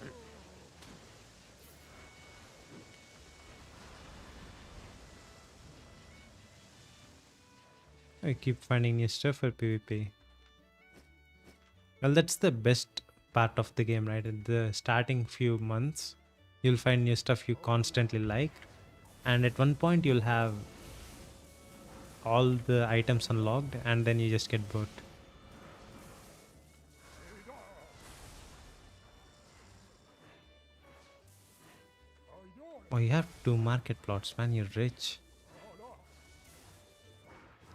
I keep finding new stuff for PvP. Well, that's the best part of the game, right? At the starting few months, you'll find new stuff you constantly like, and at one point, you'll have all the items unlocked, and then you just get bored. Oh, you have two market plots, man. You're rich.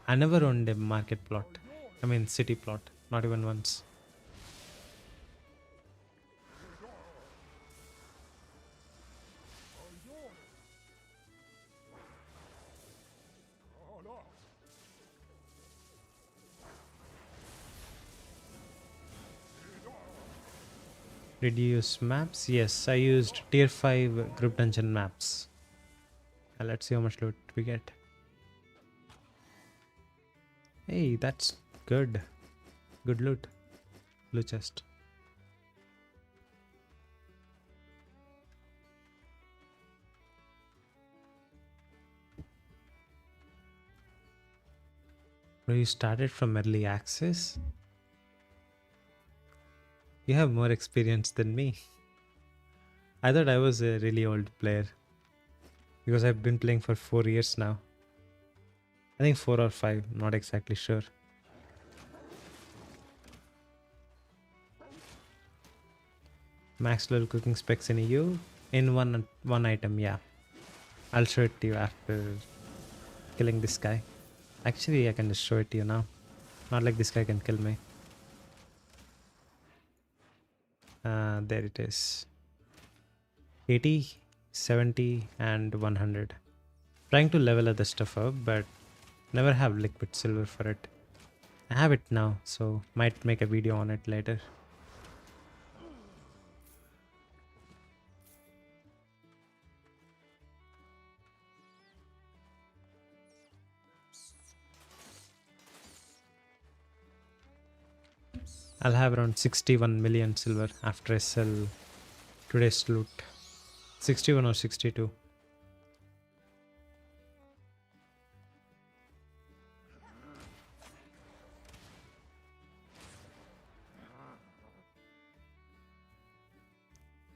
I never owned a market plot. I mean, city plot. Not even once. Did you use maps? Yes, I used tier 5 group dungeon maps. Let's see how much loot we get. Hey, that's good. Good loot. Blue chest. Where you started from early access? You have more experience than me. I thought I was a really old player because I've been playing for 4 years now. I think 4 or 5, not exactly sure. Max level cooking specs in EU in one item, yeah. I'll show it to you after killing this guy. Actually, I can just show it to you now. Not like this guy can kill me. There it is. 80, 70 and 100. Trying to level other stuff up, but never have liquid silver for it. I have it now, so might make a video on it later. I'll have around 61 million silver after I sell today's loot. 61 or 62.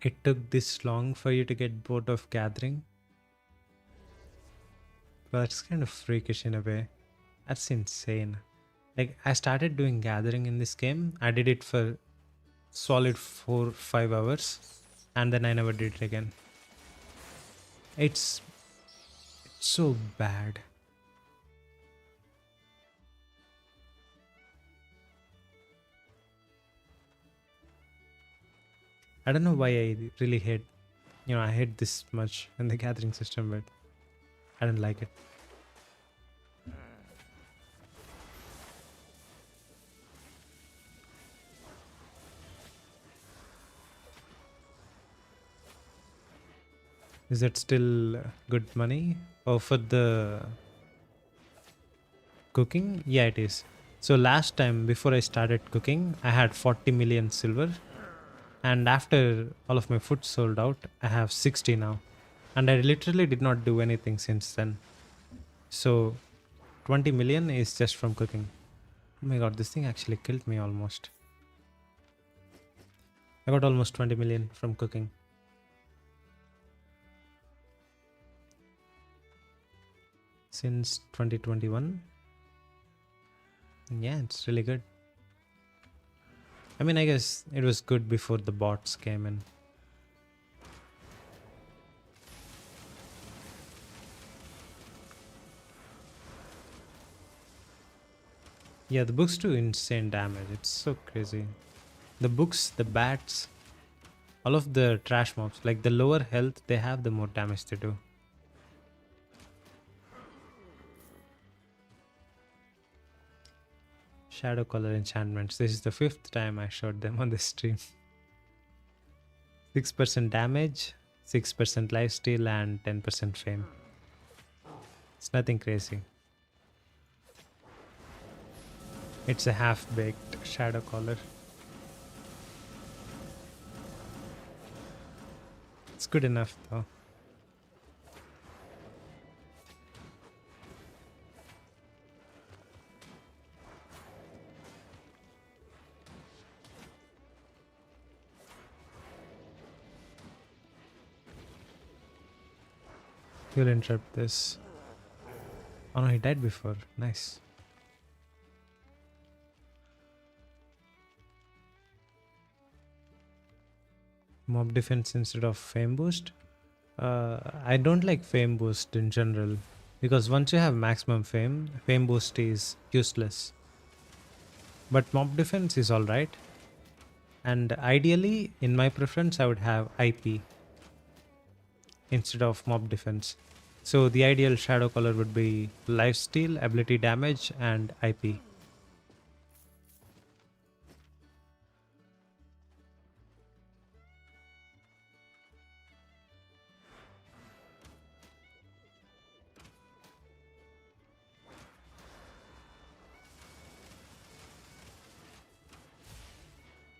It took this long for you to get bored of gathering? Well, that's kind of freakish in a way. That's insane. Like, I started doing gathering in this game. I did it for solid 4-5 hours, and then I never did it again. It's so bad. I don't know why I really hate, I hate this much in the gathering system, but I don't like it. Is that still good money? Oh, for the cooking? Yeah, it is. So last time before I started cooking, I had 40 million silver. And after all of my food sold out, I have 60 now. And I literally did not do anything since then. So 20 million is just from cooking. Oh my god, this thing actually killed me almost. I got almost 20 million from cooking. Since 2021. Yeah, it's really good. I mean, I guess it was good before the bots came in. Yeah, the books do insane damage. It's so crazy. The books, the bats, all of the trash mobs, like the lower health they have, the more damage they do. Shadow color enchantments. This is the 5th time I showed them on this stream. 6% damage, 6% lifesteal, and 10% fame. It's nothing crazy. It's a half-baked shadow collar. It's good enough though. You'll interrupt this. Oh no, he died before. Nice. Mob defense instead of fame boost. I don't like fame boost in general because once you have maximum fame, fame boost is useless. But mob defense is alright. And ideally, in my preference, I would have IP instead of mob defense. So the ideal shadow color would be lifesteal, ability damage, and IP.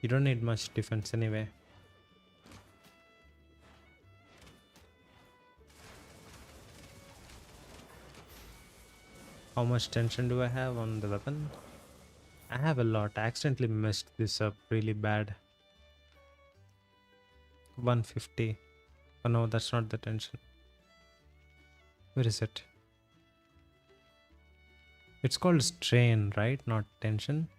You don't need much defense anyway. How much tension do I have on the weapon? I have a lot. I accidentally messed this up really bad. 150. Oh no, that's not the tension. Where is it? It's called strain, right? Not tension.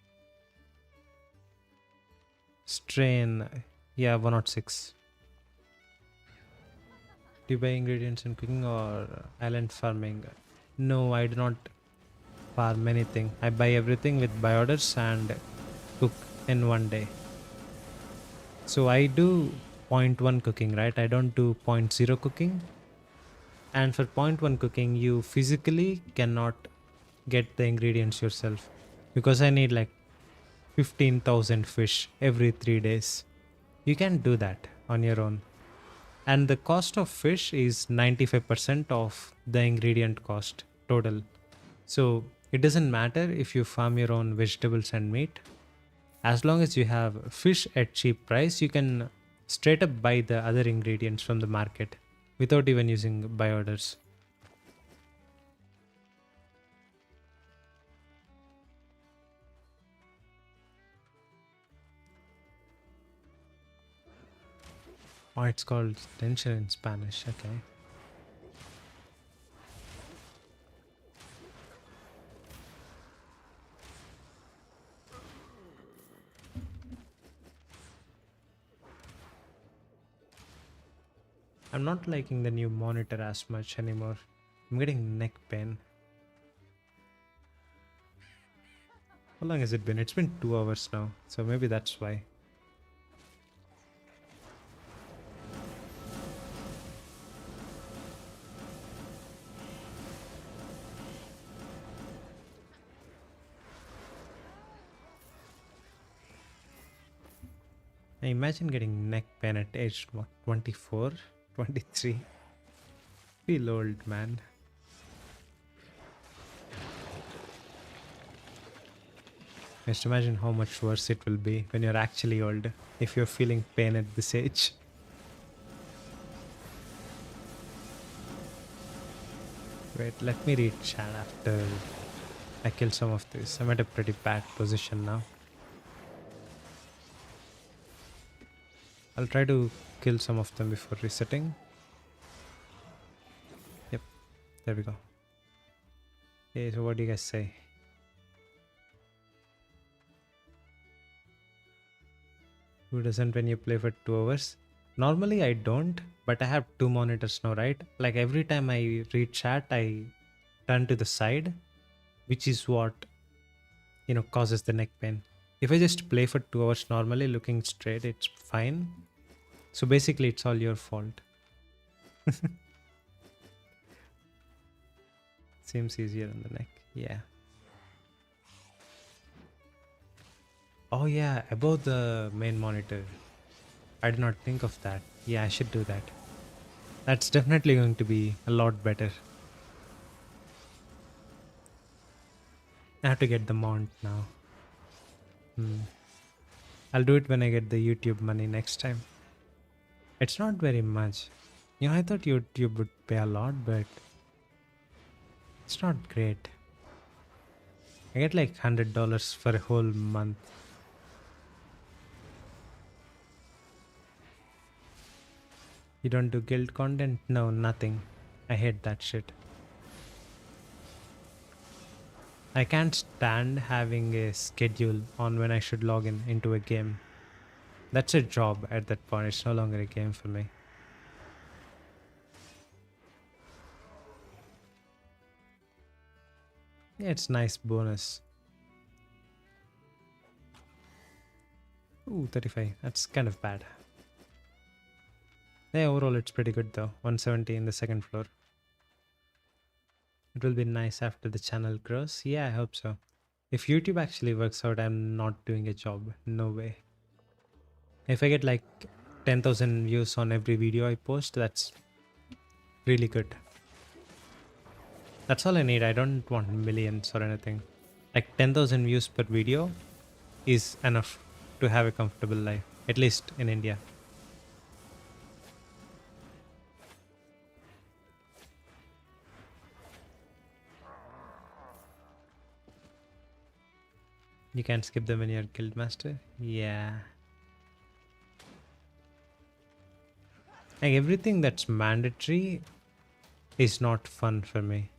Strain. Yeah, 106. Do you buy ingredients in cooking or island farming? No, I do not farm anything. I buy everything with buy orders and cook in one day. So I do zero point 0.1 cooking, right? I don't do 0.0 cooking. And for 0.1 cooking, you physically cannot get the ingredients yourself because I need like 15,000 fish every 3 days. You can do that on your own. And the cost of fish is 95% of the ingredient cost total. So it doesn't matter if you farm your own vegetables and meat. As long as you have fish at cheap price, you can straight up buy the other ingredients from the market without even using buy orders. Oh, it's called tension in Spanish. Okay. I'm not liking the new monitor as much anymore. I'm getting neck pain. How long has it been? It's been 2 hours now, so maybe that's why. I imagine getting neck pain at age what, 24, 23. Feel old, man. Just imagine how much worse it will be when you're actually old if you're feeling pain at this age. Wait, let me read chat after I kill some of this. I'm at a pretty bad position now. I'll try to kill some of them before resetting. Yep, there we go. Okay, so what do you guys say? Who doesn't when you play for 2 hours? Normally I don't, but I have 2 monitors now, right? Like every time I read chat, I turn to the side, which is what, causes the neck pain. If I just play for 2 hours normally looking straight, it's fine. So basically it's all your fault. Seems easier on the neck. Yeah. Oh yeah, above the main monitor. I did not think of that. Yeah, I should do that. That's definitely going to be a lot better. I have to get the mount now. Hmm. I'll do it when I get the YouTube money next time. It's not very much. I thought YouTube would pay a lot, but it's not great. I get like $100 for a whole month. You don't do guild content? No, nothing. I hate that shit. I can't stand having a schedule on when I should log in into a game. That's a job at that point. It's no longer a game for me. Yeah, it's nice bonus. Ooh, 35. That's kind of bad. Yeah, overall it's pretty good though. 170 in the second floor. It will be nice after the channel grows. Yeah, I hope so. If YouTube actually works out, I'm not doing a job. No way. If I get like 10,000 views on every video I post, that's really good. That's all I need. I don't want millions or anything. Like 10,000 views per video is enough to have a comfortable life, at least in India. You can't skip them when you're guild master. Yeah. Like everything that's mandatory is not fun for me.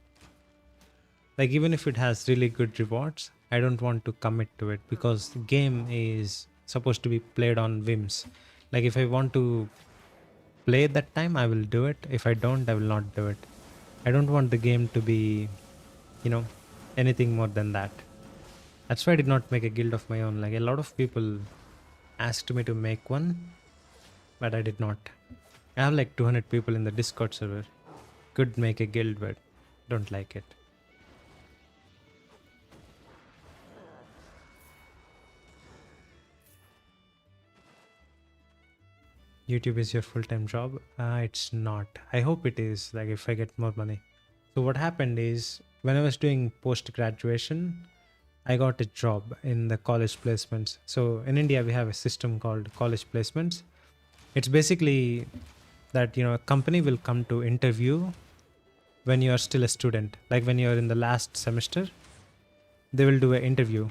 Like even if it has really good rewards, I don't want to commit to it because the game is supposed to be played on whims. Like if I want to play that time, I will do it. If I don't, I will not do it. I don't want the game to be, you know, anything more than that. That's why I did not make a guild of my own. Like a lot of people asked me to make one, but I did not. I have like 200 people in the Discord server. Could make a guild, but don't like it. YouTube is your full-time job? It's not. I hope it is, like if I get more money. So what happened is when I was doing post-graduation, I got a job in the college placements. So in India, we have a system called college placements. It's basically that, a company will come to interview when you are still a student. Like when you're in the last semester, they will do an interview.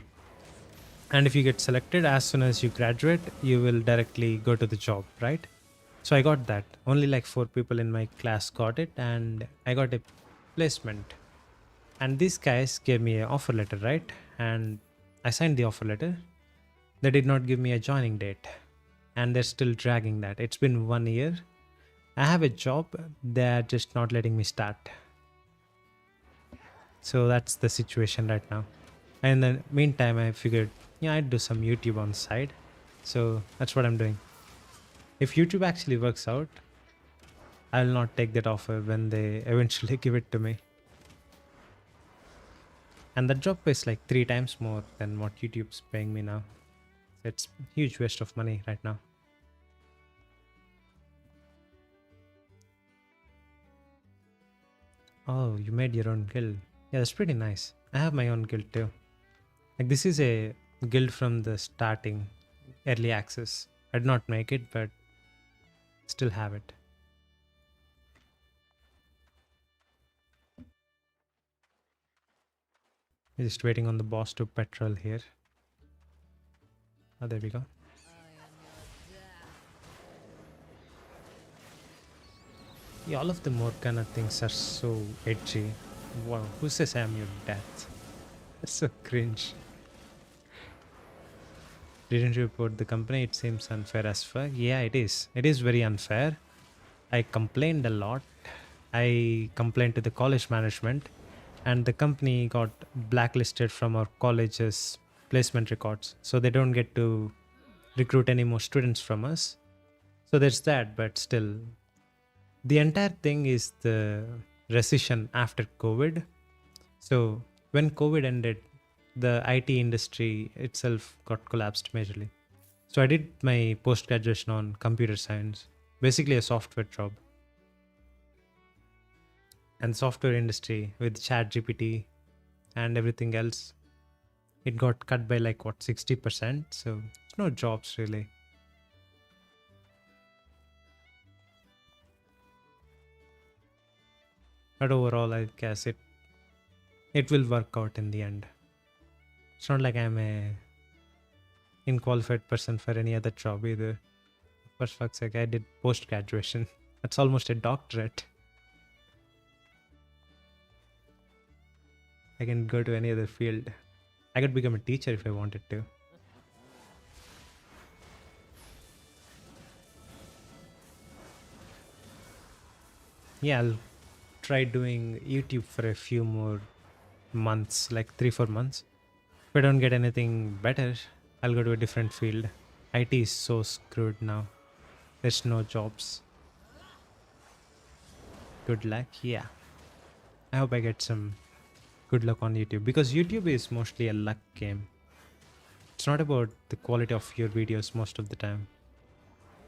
And if you get selected, as soon as you graduate, you will directly go to the job, right? So I got that. Only like 4 people in my class got it, and I got a placement. And these guys gave me an offer letter, right? And I signed the offer letter. They did not give me a joining date, and they're still dragging that. It's been 1 year. I have a job, they're just not letting me start. So that's the situation right now. And in the meantime, I figured, I'd do some YouTube on the side. So that's what I'm doing. If YouTube actually works out, I'll not take that offer when they eventually give it to me. And that job pays like 3 times more than what YouTube's paying me now. It's a huge waste of money right now. Oh, you made your own guild. Yeah, that's pretty nice. I have my own guild too. Like this is a guild from the starting, early access. I did not make it, but still have it. Just waiting on the boss to patrol here. Oh, there we go. Yeah, all of the Morgana things are so edgy. Wow, who says I'm your death? That's so cringe. Didn't report the company, it seems unfair as fuck. Yeah, it is. It is very unfair. I complained a lot. I complained to the college management, and the company got blacklisted from our college's placement records. So they don't get to recruit any more students from us. So there's that, but still, the entire thing is the recession after COVID. So when COVID ended, the IT industry itself got collapsed majorly. So I did my post graduation on computer science, basically a software job. And software industry with ChatGPT and everything else, it got cut by like what 60%. So no jobs really. But overall, I guess it will work out in the end. It's not like I'm a unqualified person for any other job either. For fuck's sake, I did post graduation. That's almost a doctorate. I can go to any other field. I could become a teacher if I wanted to. Yeah, I'll try doing YouTube for a few more months, like 3-4 months. If I don't get anything better, I'll go to a different field. IT is so screwed now. There's no jobs. Good luck. Yeah. I hope I get some good luck on YouTube, because YouTube is mostly a luck game. It's not about the quality of your videos most of the time.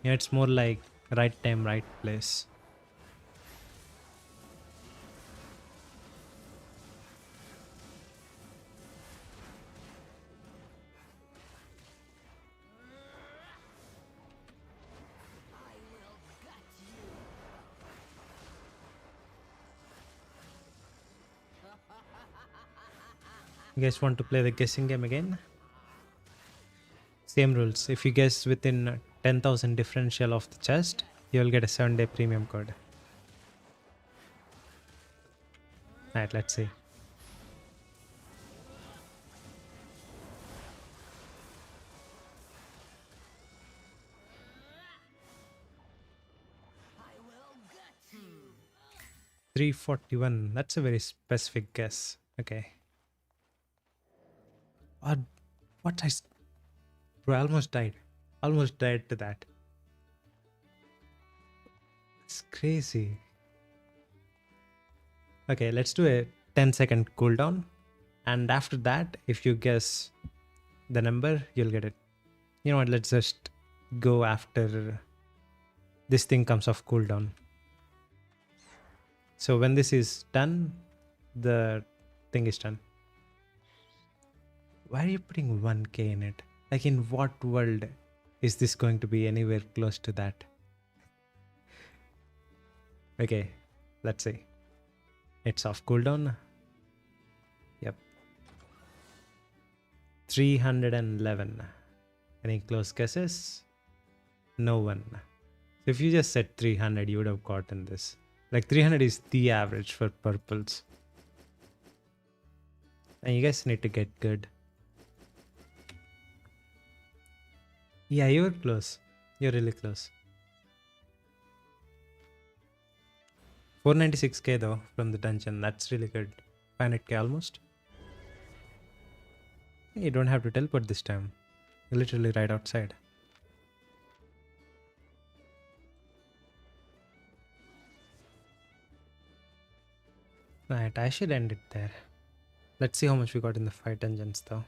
Yeah, it's more like right time, right place. You guys want to play the guessing game again? Same rules. If you guess within 10,000 differential of the chest, you'll get a 7-day premium code. Alright, let's see. I will get you. 341. That's a very specific guess. Okay. What I... Bro, I almost died. Almost died to that. It's crazy. Okay, let's do a 10-second cooldown. And after that, if you guess the number, you'll get it. You know what? Let's just go after this thing comes off cooldown. So when this is done, the thing is done. Why are you putting 1k in it? Like, in what world is this going to be anywhere close to that? Okay, let's see. It's off cooldown. Yep. 311. Any close guesses? No one. So if you just said 300, you would have gotten this. Like 300 is the average for purples. And you guys need to get good. Yeah, you're close. You're really close. 496k though from the dungeon. That's really good. 500k almost. You don't have to teleport this time. You're literally right outside. Right, I should end it there. Let's see how much we got in the 5 dungeons though.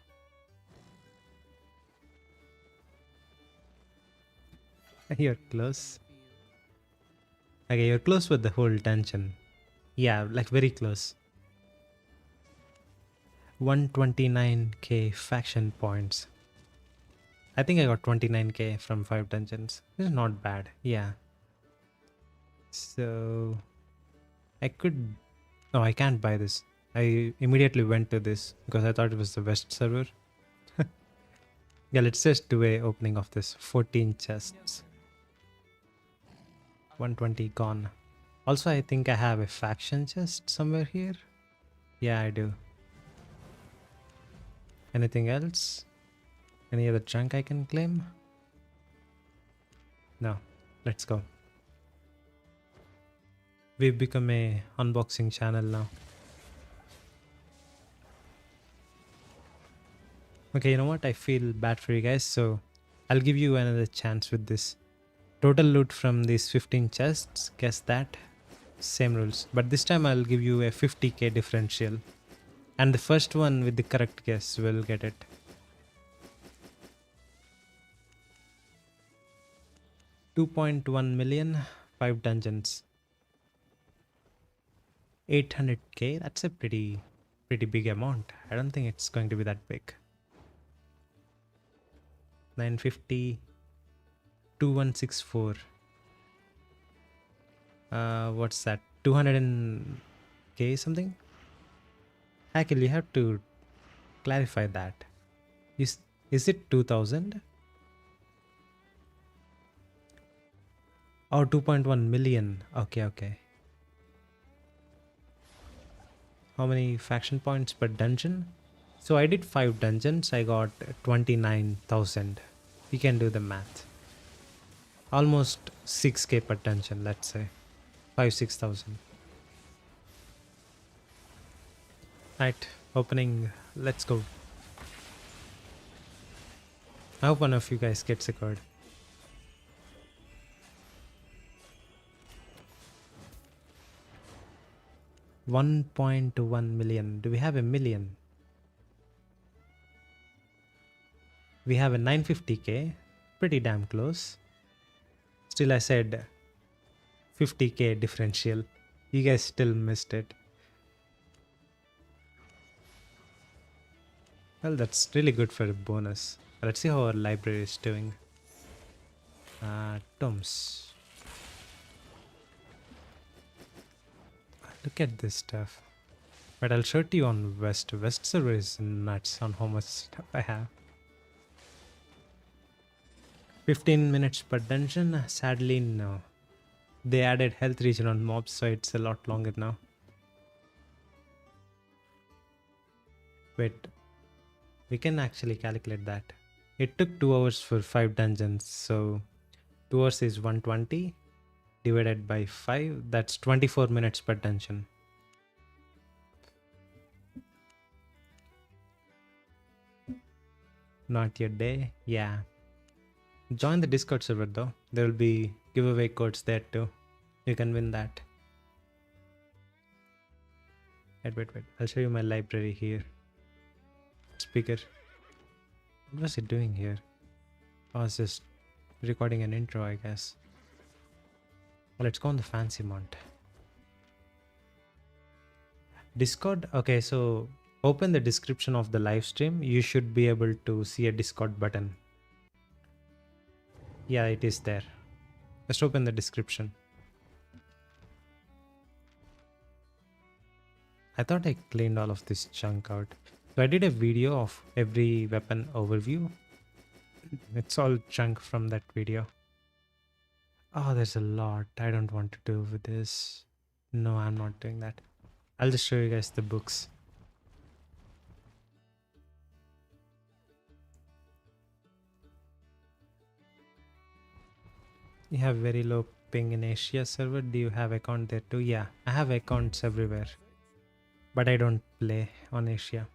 You're close. Okay, you're close with the whole dungeon. Yeah, like very close. 129k faction points. I think I got 29k from 5 dungeons. This is not bad. Yeah. So I could... Oh, I can't buy this. I immediately went to this because I thought it was the West server. Yeah, let's just do a opening of this. 14 chests. 120 gone. Also, I think I have a faction chest somewhere here. Yeah, I do. Anything else? Any other junk I can claim? No. Let's go. We've become a unboxing channel now. Okay, you know what? I feel bad for you guys, so I'll give you another chance with this. Total loot from these 15 chests, guess that. Same rules. But this time I'll give you a 50k differential. And the first one with the correct guess will get it. 2.1 million, 5 dungeons. 800k, that's a pretty big amount. I don't think it's going to be that big. 950, 2164. What's that? 200k something? Hackle, you have to clarify that. Is it 2000? Oh, 2.1 million. Okay. How many faction points per dungeon? So I did 5 dungeons. I got 29,000. You can do the math. Almost 6k per dungeon, let's say. 6,000. Right, opening. Let's go. I hope one of you guys gets a card. 1.1 million. Do we have a million? We have a 950k. Pretty damn close. Still, I said 50k differential. You guys still missed it. Well, that's really good for a bonus. Let's see how our library is doing. Tomes. Look at this stuff. But I'll show it to you on West. West server is nuts on how much stuff I have. 15 minutes per dungeon. Sadly, no. They added health regen on mobs, so it's a lot longer now. Wait. We can actually calculate that. It took 2 hours for 5 dungeons, so 2 hours is 120 divided by 5. That's 24 minutes per dungeon. Not your day? Yeah. Join the Discord server though. There will be giveaway codes there too. You can win that. Wait. I'll show you my library here. Speaker. What was it doing here? I was just recording an intro, I guess. Let's go on the fancy mount. Discord. Okay, so open the description of the live stream. You should be able to see a Discord button. Yeah, it is there. Just open the description. I thought I cleaned all of this junk out. So I did a video of every weapon overview. It's all junk from that video. Oh, there's a lot. I don't want to do with this. No, I'm not doing that. I'll just show you guys the books. You have very low ping in Asia server. Do you have account there too? Yeah, I have accounts everywhere. But I don't play on Asia.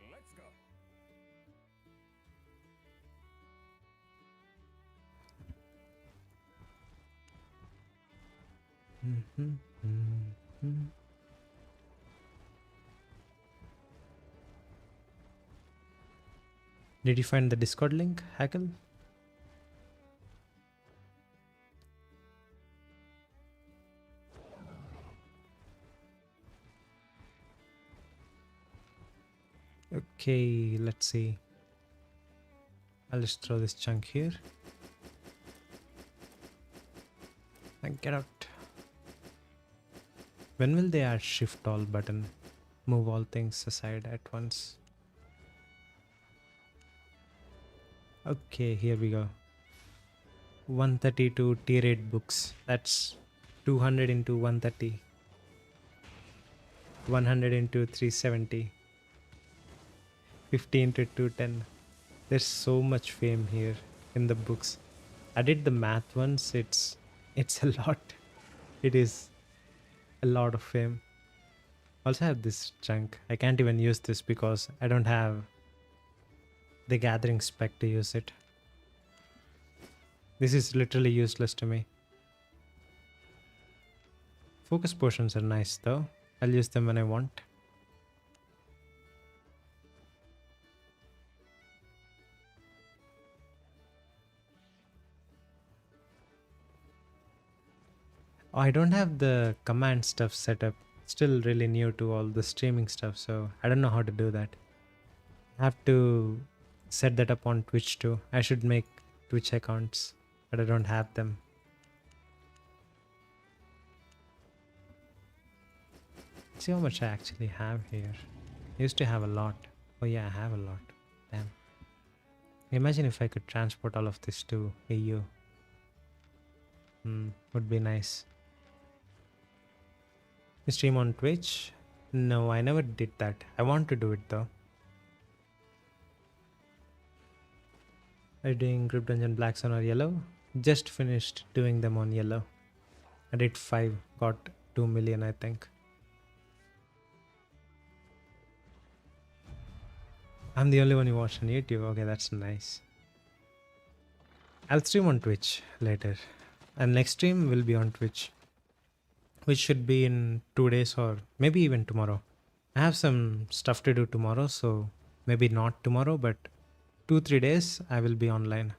Did you find the Discord link, Hackle? Okay, let's see. I'll just throw this chunk here. And get out. When will they add shift all button? Move all things aside at once. Okay, here we go. 132 tier 8 books. That's 200 into 130. 100 into 370. 50 into 210. There's so much fame here in the books. I did the math once. It's a lot. It is a lot of fame. Also have this chunk. I can't even use this because I don't have the gathering spec to use it. This is literally useless to me. Focus potions are nice though. I'll use them when I want. I don't have the command stuff set up. Still really new to all the streaming stuff, so I don't know how to do that. I have to set that up on Twitch too. I should make Twitch accounts, but I don't have them. See how much I actually have here. I used to have a lot. Oh yeah, I have a lot. Damn. Imagine if I could transport all of this to EU. Would be nice. You stream on Twitch? No, I never did that. I want to do it though. Are you doing Group Dungeon Black Sun or Yellow? Just finished doing them on Yellow. I did 5, got 2 million, I think. I'm the only one you watch on YouTube. Okay, that's nice. I'll stream on Twitch later. And next stream will be on Twitch, which should be in 2 days or maybe even tomorrow. I have some stuff to do tomorrow, so maybe not tomorrow, but 2-3 days I will be online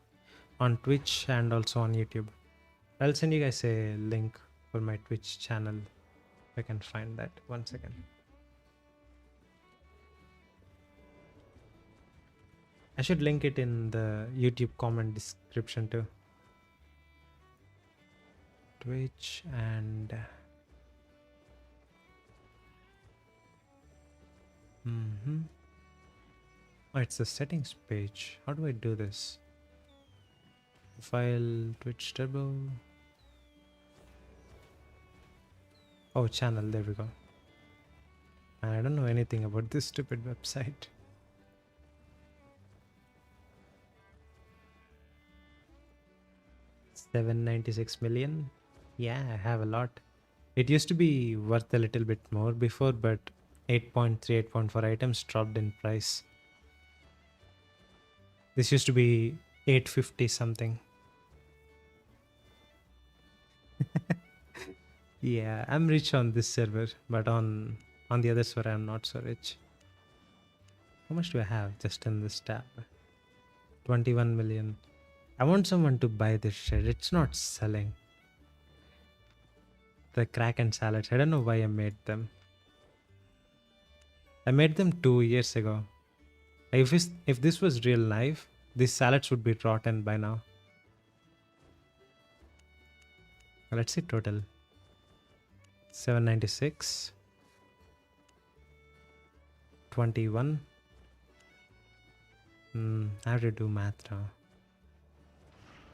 on Twitch and also on YouTube. I'll send you guys a link for my Twitch channel if I can find that. 1 second. I should link it in the YouTube comment description too. Twitch and oh, it's the settings page. How do I do this? File, Twitch Turbo. Oh, channel, there we go. I don't know anything about this stupid website. $796 million. Yeah, I have a lot. It used to be worth a little bit more before, but 8.3, 8.4 items dropped in price. This used to be 850 something. Yeah, I'm rich on this server, but on the other server I'm not so rich. How much do I have just in this tab? 21 million. I want someone to buy this shit. It's not selling. The Kraken salads. I don't know why I made them. I made them 2 years ago. If this was real life, these salads would be rotten by now. Let's see total. 796. 21. I have to do math now.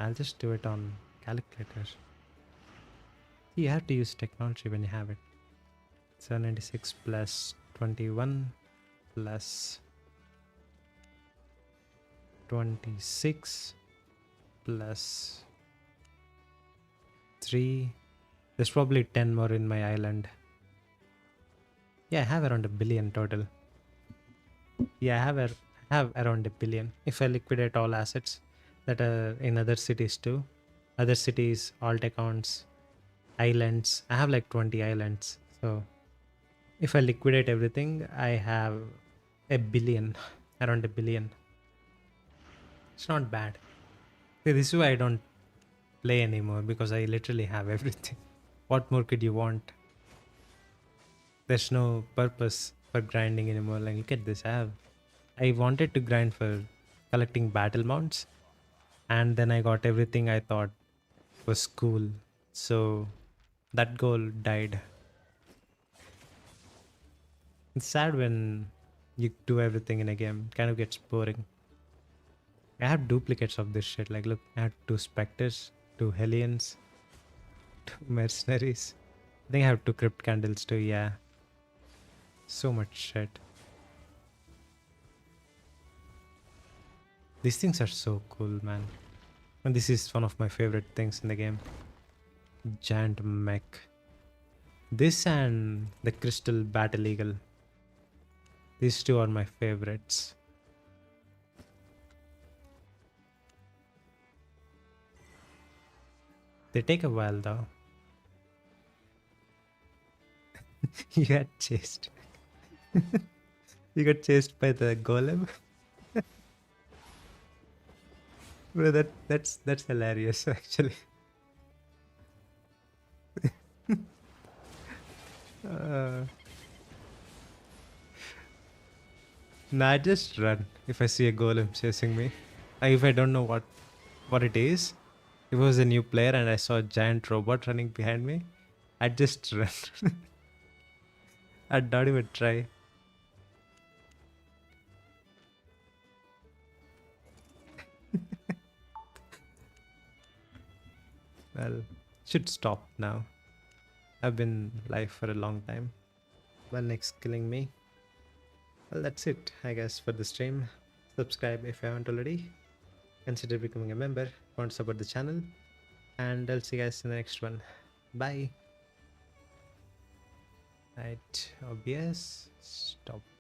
I'll just do it on calculator. You have to use technology when you have it. 796 plus 21 plus 26 plus 3. There's probably 10 more in my island. Yeah, I have around a billion total. Yeah, I have around a billion. If I liquidate all assets that are in other cities too. Other cities, alt accounts, islands. I have like 20 islands. So if I liquidate everything, I have a billion. Around a billion. It's not bad. See, this is why I don't play anymore, because I literally have everything. What more could you want? There's no purpose for grinding anymore. Like, look at this. I wanted to grind for collecting battle mounts, and then I got everything I thought was cool. So that goal died. It's sad when you do everything in a game. It kind of gets boring. I have duplicates of this shit. Like, look, I had 2 specters, 2 hellions, 2 mercenaries. I think I have 2 crypt candles too. Yeah. So much shit. These things are so cool, man. And this is one of my favorite things in the game. Giant mech. This and the crystal battle eagle. These 2 are my favorites. They take a while though. You got chased. You got chased by the golem. Bro, that's hilarious actually. Uh, nah, I just run if I see a golem chasing me. If I don't know what it is, if it was a new player and I saw a giant robot running behind me, I'd just run. I'd not even try. Well, should stop now. I've been live for a long time. Well, next killing me. Well, that's it, I guess, for the stream. Subscribe if you haven't already. Consider becoming a member. Want to support the channel. And I'll see you guys in the next one. Bye. Right, OBS. Stop.